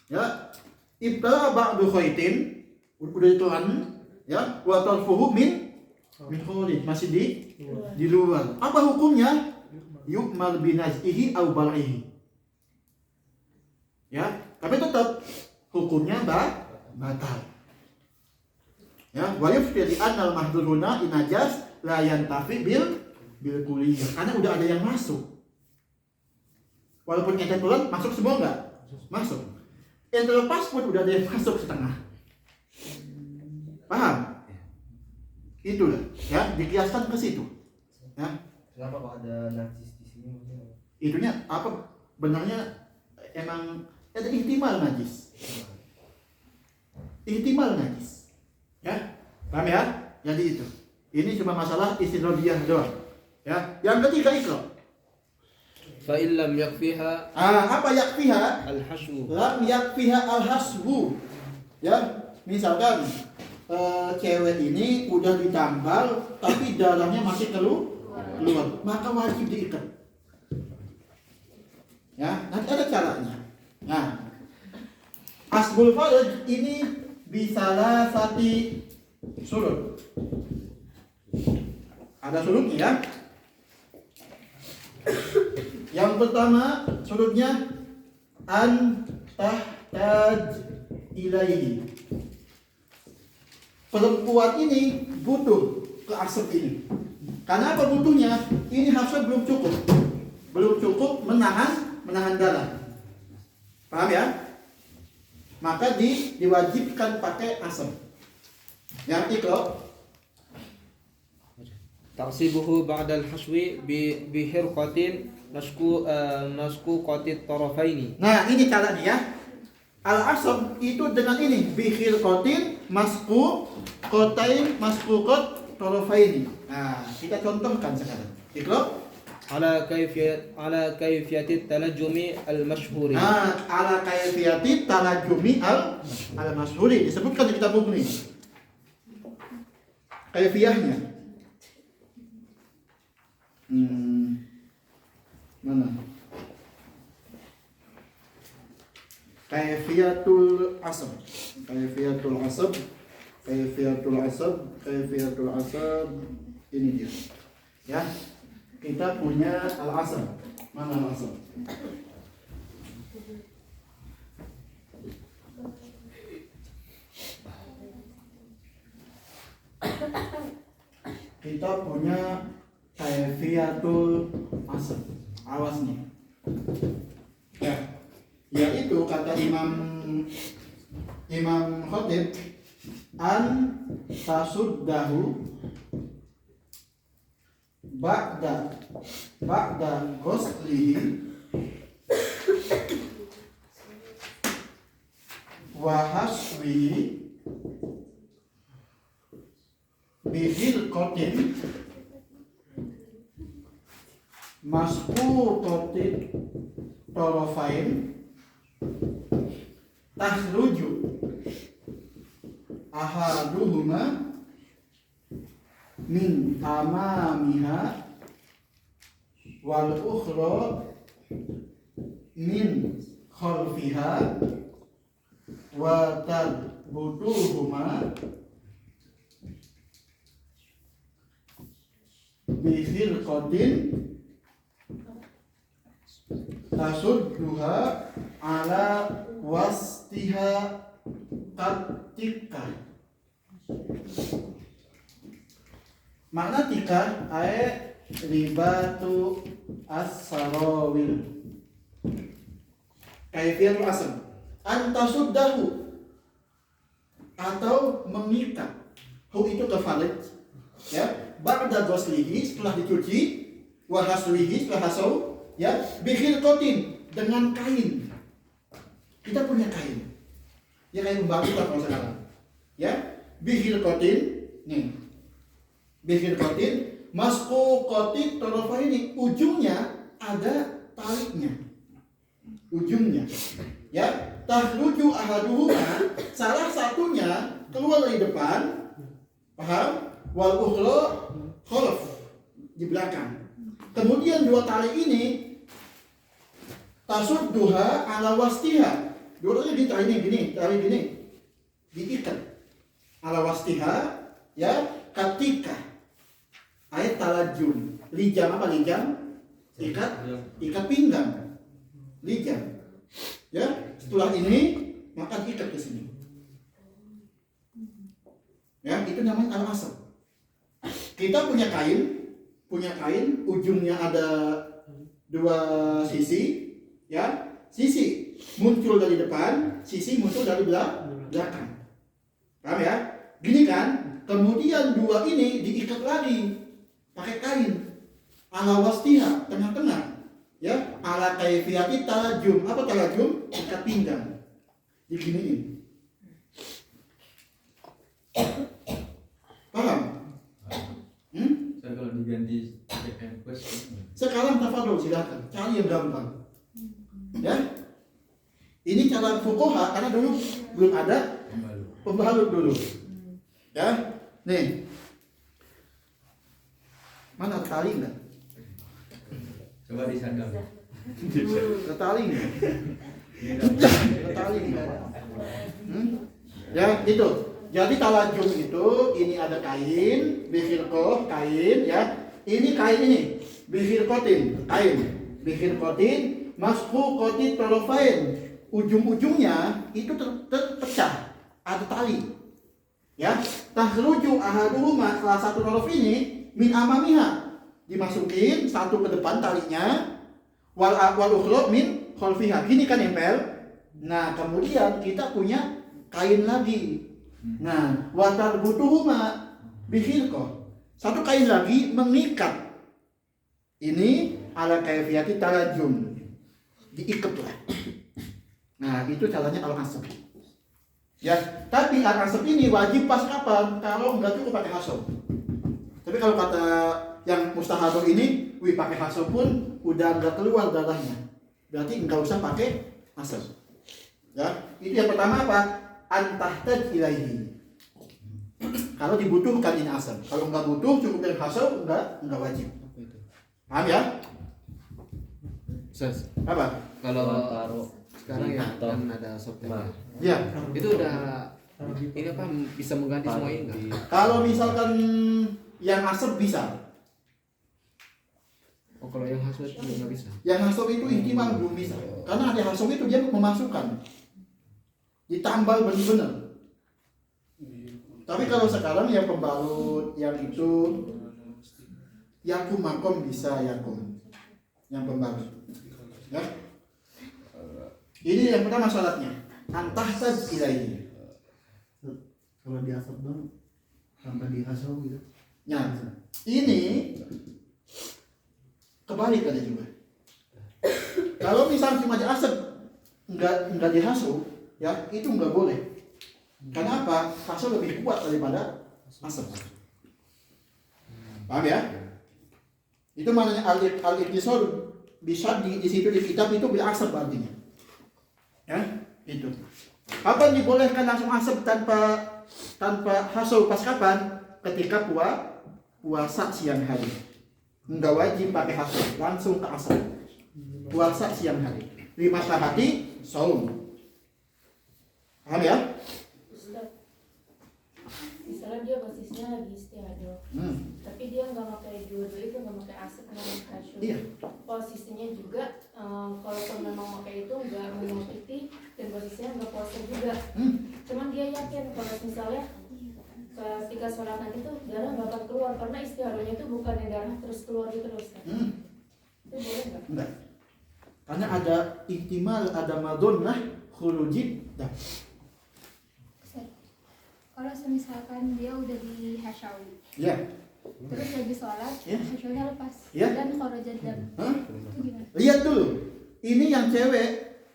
Ya, ibtala ba'du khoidin udah ditelan, ya, wa tarfuhu min khoid, masih di luar. Apa hukumnya? Yu'mal binaz'ihi aw bal'ihi. Ya, tapi tetap hukumnya batal. Ya, wa yufti anna al-mahdhuruna inajas la yantafi bil kulliyah. Karena udah ada yang masuk. Walaupun ente tulen masuk semua enggak? Masuk. Ente lepas pun udah ada yang masuk setengah. Paham? Itulah, ya, dikiaskan ke situ. Ya. Kenapa kok ada najis di sini? Itunya apa? Benarnya emang ada ihtimal najis. Ya. Paham ya? Jadi itu. Ini cuma masalah istidrodiyah doang. Ya. Yang ketiga ikra. Fa illam yakfiha Apa yakfiha? al-hashu. Lam yakfiha al-hasbu. Ya, misalkan cewek ini udah ditambal tapi darahnya masih keluar, maka wajib diikat. Ya, nanti ada caranya. Nah, asbul faraj ini bisalah sati surut. Ada surutnya ya. Yang pertama surutnya an tahtaj ilaihi. Perempuan ini butuh ke asap ini. Karena apa butuhnya? Ini hasil belum cukup menahan darah. Paham ya? Maka diwajibkan pakai asam. Yang ikro. Ta'sibuhu ba'da al-hashwi bi hirqatin nasku qatit tarafaini. Nah, ini caranya ya. Al-asam itu dengan ini bihir kotin masku kot tarafaini. Nah, kita contohkan sekarang. Ikro. Ala kayfiyati talajjumi al-mashhuri. Nah, ala kayfiyati talajjumi al-mashhuri disebutkan di kitab buku ini. Kayfiyahnya. Mana? Kayfiyatul asab Kaifiyatul asab ini dia. Ya. Kita punya al-asab. Mana al-asab? Kita punya kaifiyatul asab. Awas nih. Ya. Yaitu kata Imam Khatib an tasuddahu ba'da ghuslihi wa haswihi bihil qatin masquqatin tarafain tahruju ahaduhuma min amamiha wal ukhra min khalfiha wa tarbutuhuma bihilqatin tasudduha ala wastiha katika. Makna tika ay ribatu as-sarawil. Kaifiyatul asam antasuddahu atau mengikat. Hu itu kefalit, ya. Ba'da ghuslihi setelah dicuci, wa haswihi setelah hasau, ya. Bihilqatin dengan kain. Kita punya kain. Ya kain bagus lah kalau sekarang. Ya, bihilqatin nih. Bihilqatin masquqatin tarafaini, ujungnya ada taliknya. Ujungnya. Ya, tahruju ahaduhuma, salah satunya keluar dari depan. Paham? Wal ukhra khalaf, di belakang. Kemudian dua tali ini tasudduha ala wastiha. Dua-duanya di tali gini, diikat. Ala wastiha, ya, ketika ayat talajun. Lijam apa lijam? Ikat pinggang. Lijam. Ya, setelah ini maka diikat ke sini. Ya, itu namanya al-asab. Kita punya kain, ujungnya ada dua sisi, ya. Sisi muncul dari depan, sisi muncul dari belakang. Paham ya? Gini kan? Kemudian dua ini diikat lagi pakai kain. Ala wastiha, tengah-tengah. Ya, ala kaifiyati talajum. Apa talajum? Ikat pinggang. Diginiin. Paham? Kalau diganti pakai kuas. Sekarang tafadhol silakan, cari yang gampang. Ya. Ini cara fuqaha karena dulu belum ada pembalut dulu. Ya. Nih. Mana tali enggak? Coba disadap. Tali enggak? Tali enggak? Ya, itu. Jadi talajum itu ini ada kain, bihilqah kain, ya. Ini kain ini, bihilqatin kain, bihilqatin masquqatin tarafain. Ujung-ujungnya itu terpecah, ada tali. Ya, tahruju ahaduhuma, salah satu taraf ini min amamiha, dimasukin satu ke depan talinya, wal ukhra min khalfiha. Gini kan nempel. Nah, kemudian kita punya kain lagi. Nah, wa tarbutuhuma bihilqah. Satu kain lagi mengikat. Ini ala kaifiyati talajum. Diikatlah. Nah, itu caranya al-asab. Ya, tapi al-asab ini wajib pas kapan? Kalau enggak cukup pakai hasab. Tapi kalau kata yang mustahadah ini, pakai hasab pun udah enggak keluar darahnya. Berarti enggak usah pakai hasab. Ya, itu yang pertama apa? Antahtaj ilaihi. Kalau dibutuhkan ini asam. Kalau enggak butuh cukup yang hasab, enggak wajib. Paham ya? Ustaz, Apa? kalau taruh sekarang ya kan ada sopnya. Ya. Itu udah Ini apa bisa mengganti semua ini enggak? Kalau misalkan yang asap bisa, Oh, kalau yang hasad juga nggak bisa. yang hasab itu ihtimal belum bisa. Karena ada hasab itu dia memasukkan, ditambal benar-benar. Tapi kalau sekarang yang pembalut, yang itu, yakum makom bisa yakum, yang pembalut. Ya. Ini yang pertama syaratnya, antahtaj ilaihi. Kalau di asap dong, tanpa di hasab gitu. Nah, ini kebalik ada juga. Kalau misalnya cuma di asap, enggak di hasab, ya itu enggak boleh. Karena apa? Hasab lebih kuat daripada asap. Paham ya? Itu maknanya al-ittisal bisa di situ di kitab itu bil asap artinya. Ya, itu. Apa yang dibolehkan langsung asap tanpa hasab pas kapan? Ketika puasa siang hari. Enggak wajib pakai hasab, langsung ke asap. Puasa siang hari. 5 sehari saum. Paham ya? Ustaz, misalnya dia posisinya lagi istiadah, tapi dia nggak pakai dua-dua itu, nggak pakai asap, nggak pakai kasur. Iya. Posisinya juga, kalaupun memang pakai itu nggak menyakiti dan posisinya nggak puasa juga. Cuman dia yakin kalau misalnya ketika sholatan itu darah nggak akan keluar karena istihadahnya itu bukan yang darah terus keluar gitu loh, Ustaz. Itu boleh nggak? Enggak. Karena ada ihtimal, ada madonnah khurujid dah. Kalau misalkan dia udah di hasyawi, Ya. terus lagi sholat, Ya. hasyawnya lepas, Ya. dan kharajat dam, itu gimana? Lihat dulu. Ini yang cewek,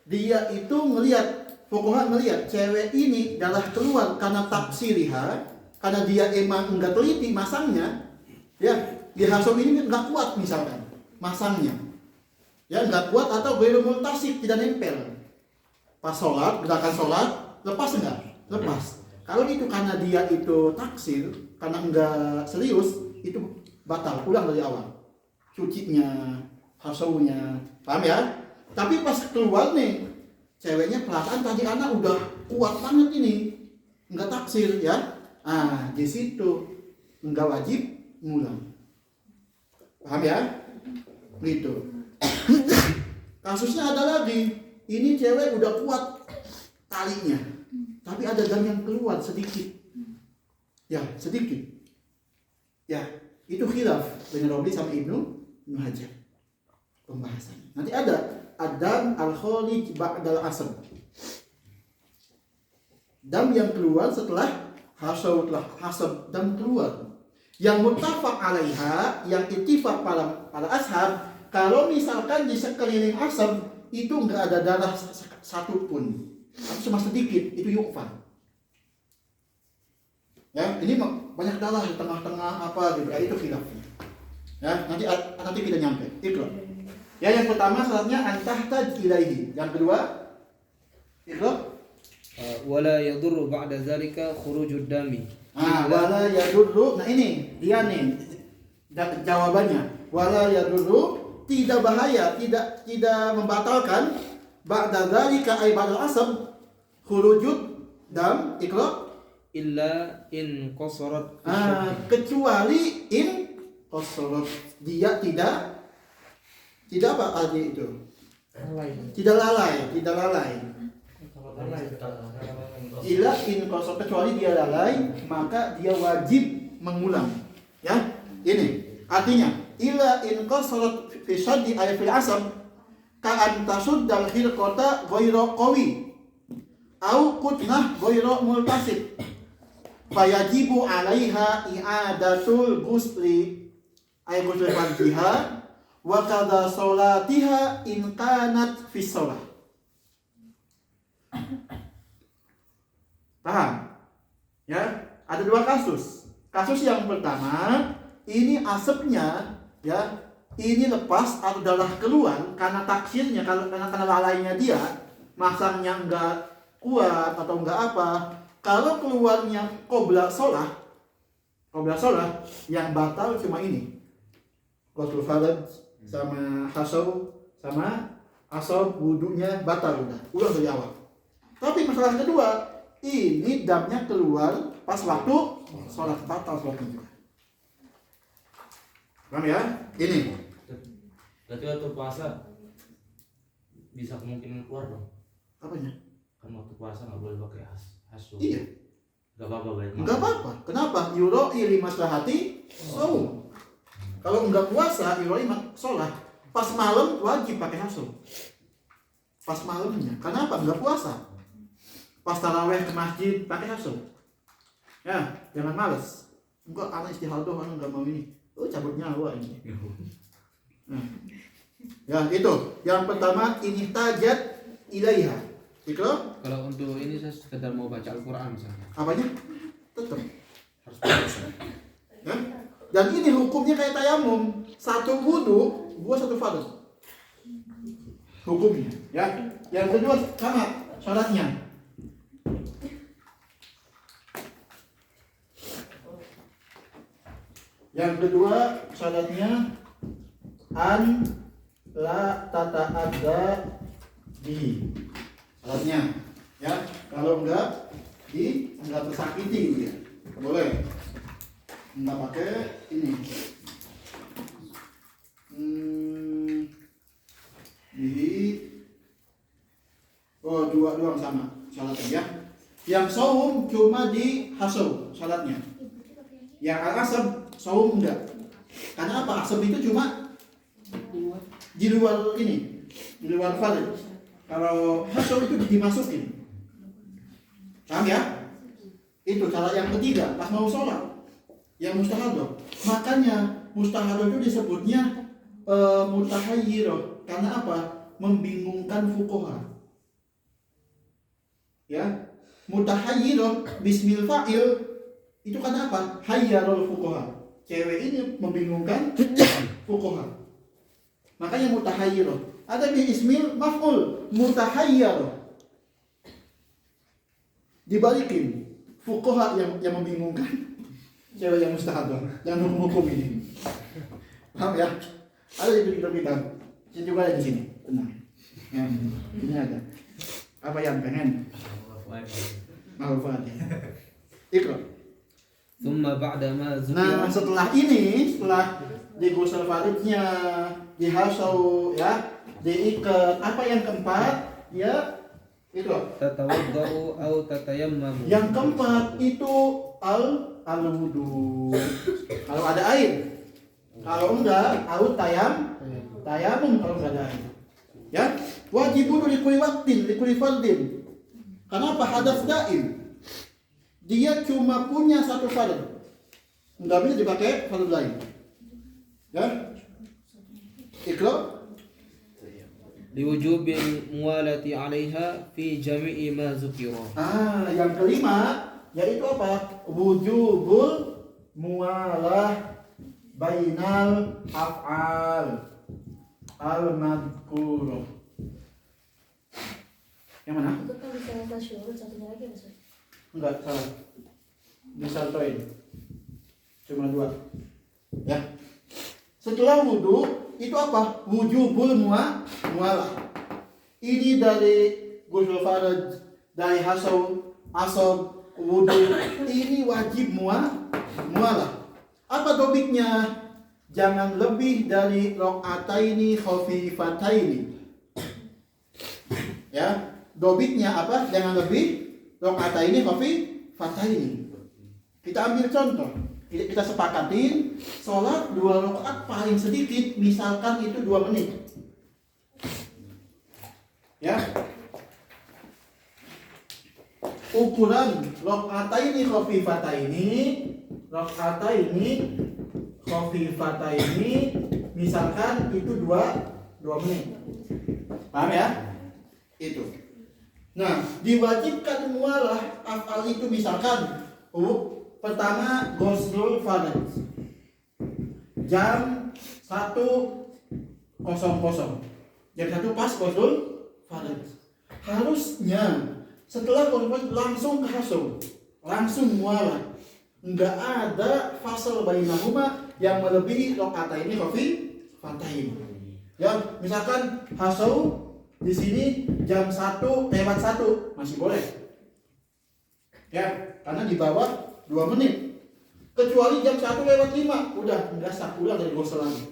dia itu ngelihat, pokoknya ngelihat cewek ini darah keluar karena taksiriha, karena dia emang enggak teliti masangnya. Ya, di hasab ini enggak kuat misalkan masangnya. Ya, enggak kuat atau ghairu multasik, tidak nempel. Pas sholat, gerakan sholat, lepas enggak? Lepas. Kalau itu karena dia itu taksir, karena enggak serius, itu batal, ulang dari awal. Cucinya, hasaunya, paham ya? Tapi pas keluar nih, ceweknya perasaan tadi anak udah kuat banget ini, enggak taksir ya. Ah, di situ enggak wajib ngulang. Paham ya? Gitu. Kasusnya ada lagi. Ini cewek udah kuat talinya, tapi ada dam yang keluar sedikit. Ya, sedikit. Ya, itu khilaf dengan Robi sama Ibnu Hajar. Pembahasannya. Nanti ada adam al-khalij ba'dal asr. Dam yang keluar setelah hasab dam keluar. Yang muttafaq alaiha, yang ittifaq para ashab, kalau misalkan di sekeliling asab itu enggak ada darah satu pun, atau cuma sedikit, itu yukfar. Ya, ini banyak darah di tengah-tengah apa gitu, itu khilafnya. Ya, nanti kita nyampe. Iqra. Ya, yang pertama syaratnya antahtaj ilaihi. Yang kedua, Iqra. Wala yadurru ba'da zalika khurujud dami. Wala yadurru. Nah ini dia nih jawabannya. Wala yadurru, tidak bahaya, tidak membatalkan ba'da dzalika ay ba'dal asab khurujud dam. Iqra. Illa in qasarat Kecuali in qasarat, dia tidak apa arti itu? Tidak lalai. Illa in qasarat, kecuali dia lalai, maka dia wajib mengulang. Ya, ini artinya illa in qasarat fi shaddi ay fil asab ka an tasuddal khirqata ghairu qawi au qutnah ghairu multasib fayajibu 'alaiha i'adatul ghusli ay ghusl farjiha wa kadza salatiha in kanat fi shalah. Paham? Ya, ada dua kasus. Kasus yang pertama, ini asapnya ya, ini lepas atau darah keluar karena taksirnya, karena lalainya dia, masangnya enggak kuat atau enggak apa. Kalau keluarnya qobla sholah yang batal cuma ini, ghusl faraj sama hasab sama asab wudunya batal udah, ulang dari awal. Tapi masalah kedua, ini damnya keluar pas waktu sholat batal sholatnya juga. Paham ya? Ini. Berarti waktu puasa bisa kemungkinan keluar dong. Apanya? Kan waktu puasa nggak boleh pakai hasu. Iya. Nggak apa-apa berarti. Enggak apa-apa. Kenapa? Yuroi limaslahati saum. Kalau enggak puasa, yuroi sholat. Pas malam wajib pakai hasu. Pas malamnya. Kenapa? Enggak puasa. Pas taraweh ke masjid pakai hasu. Ya, jangan males. Enggak, anak istihadah, anak enggak mau ini. Oh, cabut nyawa ini. Nah. Ya, itu. Yang pertama, ini tajat ilaiha. Itu Kalau untuk ini saya sekedar mau baca Al-Quran misalnya. apanya? Tetap harus puasa. Ya? Dan ini hukumnya kayak tayamum. Satu wudu, gua satu fardu. Hukumnya, ya. Yang kedua sama syaratnya. Yang kedua syaratnya an la tata'adda bihi. Syaratnya, ya. Kalau enggak tersakiti ya. Boleh. Enggak pakai ini. Bihi. Oh, dua doang sama syaratnya ya. Yang saum cuma di hasul syaratnya. Yang al-asab saum enggak. Karena apa? Asab itu cuma di luar ini, di luar farid. Kalau hasul itu dimasukin. Paham ya? Itu cara yang ketiga pas mau sholat. Yang mustahadah. Makanya mustahadah itu disebutnya mutahayyirah. Karena apa? Membingungkan fuqaha. Ya, mutahayyirah bismil fa'il itu karena apa? Hayyarul fuqaha. Cewek ini membingungkan fuqaha. Makanya mutahayyirah. Ada di ismil maf'ul mutahayyirah. Dibalikin fuqaha yang membingungkan cewek yang mustahadah dan hukum ini. Paham ya? Ada di kitab-kitab. Ini juga ada di sini. Tenang. Ya, ini ada. Apa yang pengen? Al-Fatihah. Iqra. Thumma ba'da ma Nah, zukira. setelah di ghusl faridnya, di hasau ya, diikat. Apa yang keempat? Ya, itu. Tatawaddau au tatayammamu. Yang keempat itu al-wudu. Kalau ada air. Kalau enggak, tayamum kalau enggak ada air. Ya, wajib wudu di kulli waqtin, di kulli fardin. Kenapa? Hadas daim. Dia cuma punya satu fard. Enggak bisa dipakai fard lain. Ya? Iqra. Liwujubil muwalati 'alaiha fi jami'i ma zukira. Yang kelima yaitu apa? Wujubul muwalah bainal af'al al-madhkurah. Yang mana? Itu kan bisa tasyurut satunya lagi ya, Ustaz? Enggak, salah. Disantoin. Cuma dua. Ya. Setelah wudu itu apa? Wujubul muwalah. Ini dari ghusl farad, dari hasau, asab, wudu. Ini wajib muwalah. Apa topiknya? Jangan lebih dari rakaataini khafifataini. Ya, dobitnya apa? Jangan lebih rakaataini khafifataini. Kita ambil contoh. Kita sepakatin sholat 2 rakaat paling sedikit, misalkan itu 2 menit. Ya. Ukuran rakaataini khafifataini misalkan itu 2 menit. Paham ya? Itu. Nah, diwajibkan muwalah afal itu misalkan pertama ghusl farad jam 1.00. Jam 1 pas ghusl farad. Harusnya setelah ghusl farad langsung ke hasul, langsung muwalah. Enggak ada fasal bainahuma yang melebihi rakaataini khafifataini. Ya, misalkan hasul di sini jam 1 lewat 1 masih boleh. Ya, karena di bawah 2 menit. Kecuali jam 1:05, udah nggak sah, ulang dari gosel lagi.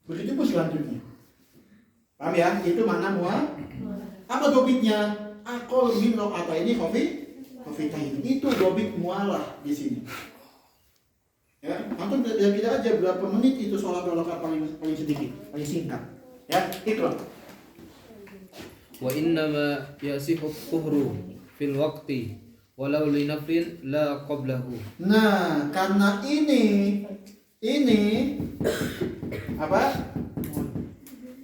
Begitu pun selanjutnya. Paham ya? Itu makna mual. Apa dobitnya? Akol min rokata ini kofi tahin. Itu dobit mualah di sini. Ya, antum tidak aja berapa menit itu sholat 2 rakaat paling sedikit, paling singkat. Ya, ikrar. Wa innama yasihu tuhru fil waqti walau li naflin la qablahu. Nah, karena ini apa?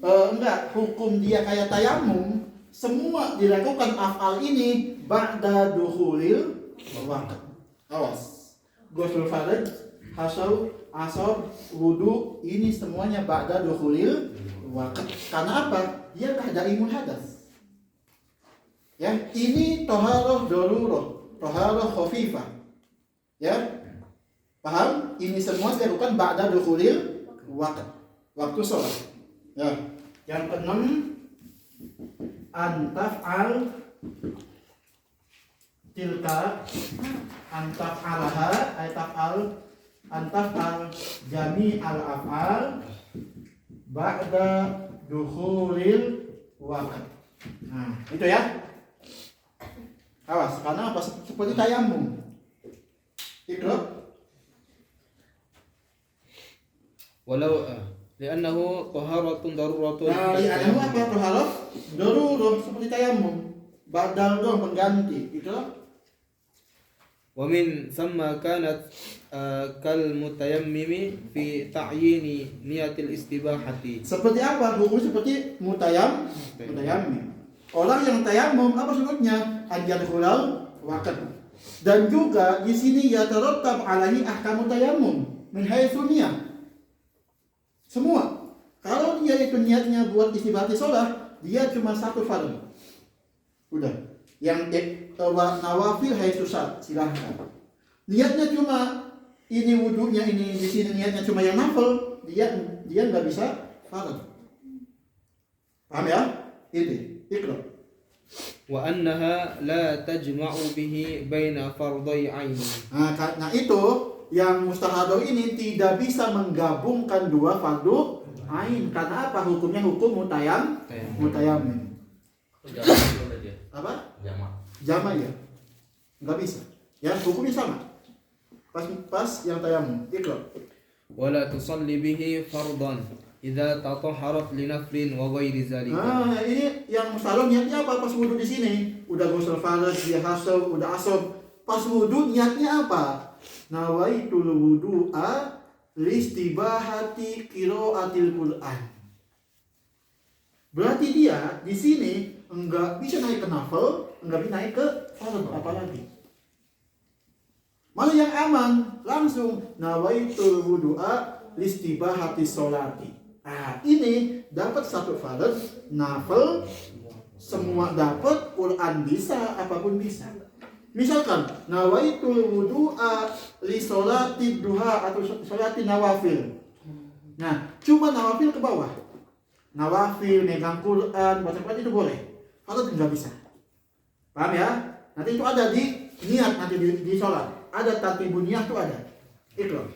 Enggak, hukum dia kayak tayamum, semua dilakukan af'al ini ba'da dukhulil waqt. Awas. Ghusl faraj, hasaw, asar, wudu, ini semuanya ba'da dukhulil waqt. Karena apa? Dia tahdaimul hadas. Ya, ini toharoh darurah, toharoh khafifah. Ya, paham? Ini semua dilakukan ba'da dukhulil waqt, waktu sholat. Ya, yang keenam, antaf'al tilka, antaf'alaha, antaf'al jami al af'al ba'da dukhulil waqt. Nah, itu ya. Awas, karena apa? Seperti tayamum. Ikrar. Walau li'annahu taharatun daruratun. Nah, li'annahu apa? Taharat darurah, seperti tayamum. Badal dong, pengganti. Ikrar. Wa min thumma kanat kal mutayammimi fi ta'yini niyatil istibahati. Seperti apa? Hukum seperti mutayammim. Orang yang tayamum apa sebutnya? Anjar khulal waqt. Dan juga di sini ya tarattab alaihi ahkamu tayammum min haitsu niyah. Semua. Kalau dia itu niatnya buat istibahati sholat, dia cuma satu fardu. Udah. Yang nawafil haitsu silahkan. Niatnya cuma ini wudunya, ini di sini niatnya cuma yang nafil, dia nggak bisa fardu. Paham ya? Ini ikrar. Wa annaha la tajma'u bihi baina fardai 'aini. Nah, karena itu yang mustahadoh ini tidak bisa menggabungkan 2 fardu ain. Karena apa? Hukumnya hukum mutayammim. Jamak itu berarti ya? Apa? Jamak. Ya. Nggak bisa. Ya, hukumnya sama. Pas yang tayamum. Ikrar. Wala tusalli bihi fardan idza tatahharat li naflin wa ghairi zalika. Nah, ini yang mustahadoh niatnya apa? Pas wudu di sini. Udah ghusl faraj, dia hasab, udah asab. Pas wudu niatnya apa? Nawaitul wudu'a listibahati qiraatil Qur'an. Berarti dia di sini enggak bisa naik ke nafil, enggak bisa naik ke fardu apalagi. Malah yang aman langsung nawaitul wudu'a listibahati sholati. Ah, ini dapat satu fardu, nafil semua dapat, Quran bisa, apapun bisa. Misalkan nawaitul wudu'a li sholati duha atau sholati nawafil. Nah, cuma nawafil ke bawah. Nawafil, megang Quran, baca Quran itu boleh. Fardu nggak bisa. Paham ya? Nanti itu ada di niat, nanti di sholat. Ada tartibun niat itu ada. Ikrar.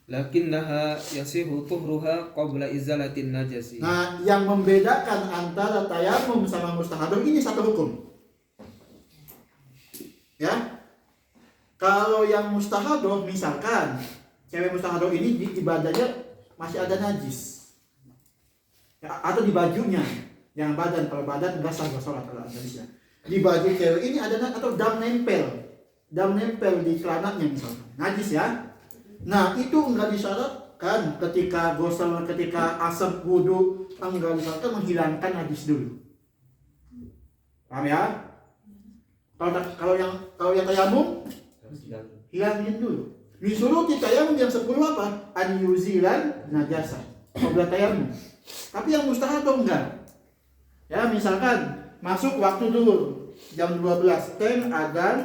Lakinnaha yasihu tuhruha qabla izalatin najasi. Nah, yang membedakan antara tayamum sama mustahadoh ini satu hukum. Ya, kalau yang mustahadoh misalkan cewek mustahadoh ini di badannya masih ada najis, ya, atau di bajunya, yang badan, kalau badan nggak sah sholat kalau ada najisnya. Di baju cewek ini ada atau dam nempel di celananya misalkan, najis ya. Nah, itu enggak disyaratkan ketika ghusl, ketika asap wudu, enggak disyaratkan menghilangkan najis dulu. Paham ya? Kalau yang tayamum hilangin dulu. Misuruti tayamum yang 10 apa? An yuzilan najasa. Qabla tayamum. Tapi yang mustahadoh enggak. Ya, misalkan masuk waktu dulu jam 12, adzan,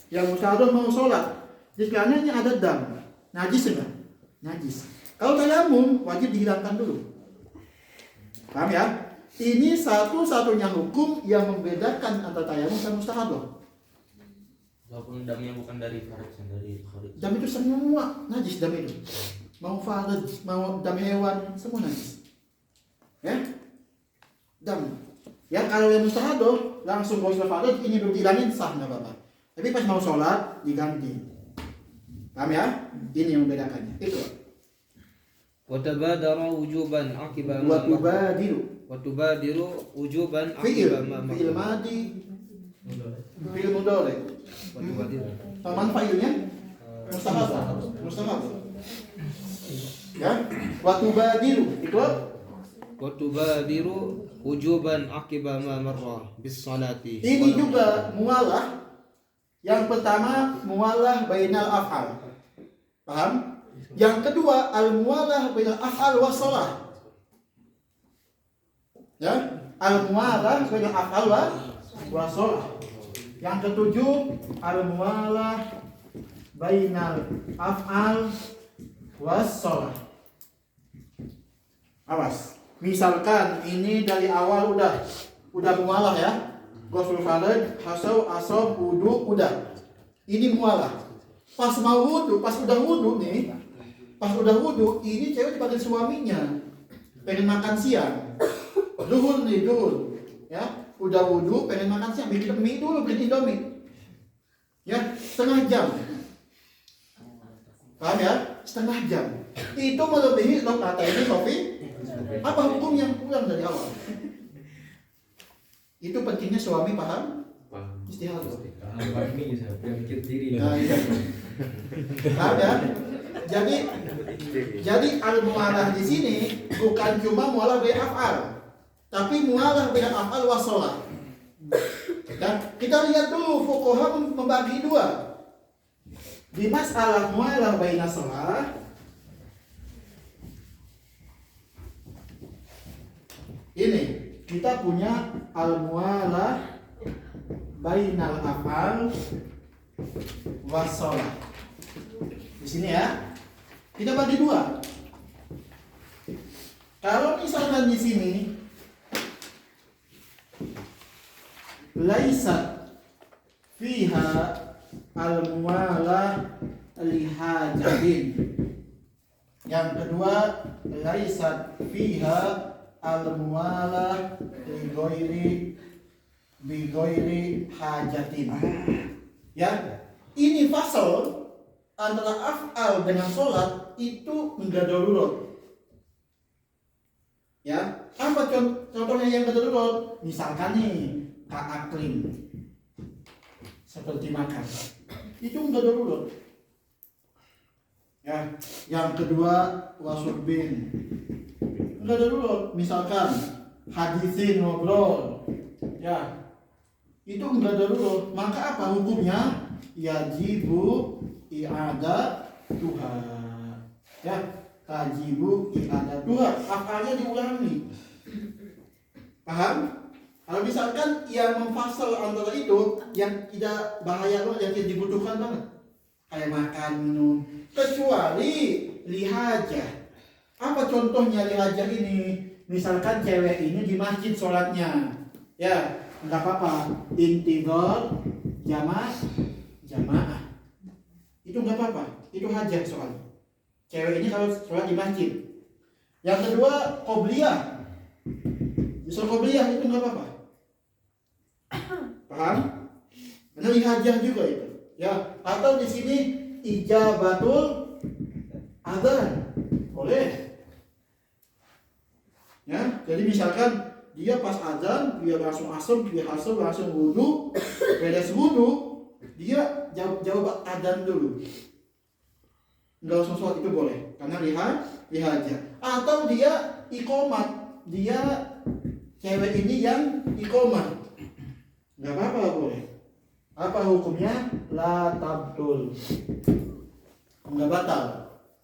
yang mustahadoh mau sholat. Di sekelilingnya ada dam. Najis enggak? Najis. Kalau tayamum wajib dihilangkan dulu. Paham ya? Ini satu-satunya hukum yang membedakan antara tayamum dan mustahadoh. Walaupun damnya bukan dari faraj, dari kharij. Dam itu semua najis, dam itu. Mau faraj, mau dam hewan, semua najis. Ya? Dam. Ya kalau yang mustahadoh langsung gosok faraj, ini belum dihilangin sah nggak apa-apa. Tapi pas mau sholat diganti. Paham ya? Ini yang membedakannya. Itu. Wa tabadara wujuban aqiba Wa tubadiru. wa tubadiru wujuban Fi'il. aqiba ma Fi'il madi. Fi'il mudhari. wa tubadiru Taman fa'ilnya mustahab. Mustahab. Ya? Wa tubadiru. Itu wa tubadiru wujuban aqiba ma marra bis salati. ini juga mualah. Yang pertama mualah bainal af'al. Paham? Yang kedua al-mualah bainal af'al wa shalah. Ya? Al-mualah bainal af'al wa shalah. Yang ketujuh al-mualah bainal af'al wa shalah. Awas. Misalkan ini dari awal udah mualah ya. Ghusl faraj, hasaw, asob, wudu, udah. Ini mualah. Pas mau wudu, pas udah wudu nih, ini cewek dipanggil suaminya. Pengen makan siang. Duhur nih, duhur. Ya, udah wudu, pengen makan siang, bikin mie dulu, bikin indomie. Ya, setengah jam. Paham ya? Setengah jam. Itu melebihi kata ini Sofi. Apa hukum yang pulang dari awal? Itu pentingnya suami paham istihadah. Paham ini saya pikir diri. Nah, iya. Paham ya? Jadi al-mualah di sini bukan cuma mualah bil af'al, tapi mualah bil af'al wa shalah. Dan kita lihat dulu fuqaha membagi dua. Di masalah mualah baina shalah ini kita punya al-mualah bainal af'al wa shalah. Di sini ya. Kita bagi dua. Kalau misalkan di sini laisat fiha al-mualah lihajatin. Yang kedua laisat fiha al-mualah bi ghairi hajatin. Ya, ini fasal antara af'al dengan sholat itu enggak darurat. Ya, apa contohnya yang enggak darurat? Misalkan nih aklim seperti makan, itu enggak darurat. Ya, yang kedua wasurbin enggak darurat. Misalkan hadisin ngobrol, ya itu enggak darurat. Maka apa hukumnya? Yajibu i'adatuha. Ya, tajibu i'adatuha. Afalnya diulangi. Paham? Kalau misalkan yang memfasal antara itu yang tidak bahaya banget, yang tidak dibutuhkan banget, kayak makan, minum, kecuali lihajah. Apa contohnya lihajah ini? Misalkan cewek ini di masjid sholatnya, ya nggak apa-apa. Intidhar jamaah, itu nggak apa-apa. Itu hajat soalnya. Cewek ini kalau sholat di masjid. Yang kedua qobliyah. Misal qobliyah itu nggak apa-apa. Paham? Karena lihajah juga itu. Ya, atau di sini ijabatul adzan. Boleh. Ya, jadi misalkan dia pas azan, dia langsung asem, langsung wudu, beres wudu, dia jawab adzan dulu. Enggak langsung sholat itu boleh, karena lihajah. Atau dia iqomat, dia cewek ini yang iqomat, nggak apa-apa boleh. Apa hukumnya? La tabtul, nggak batal.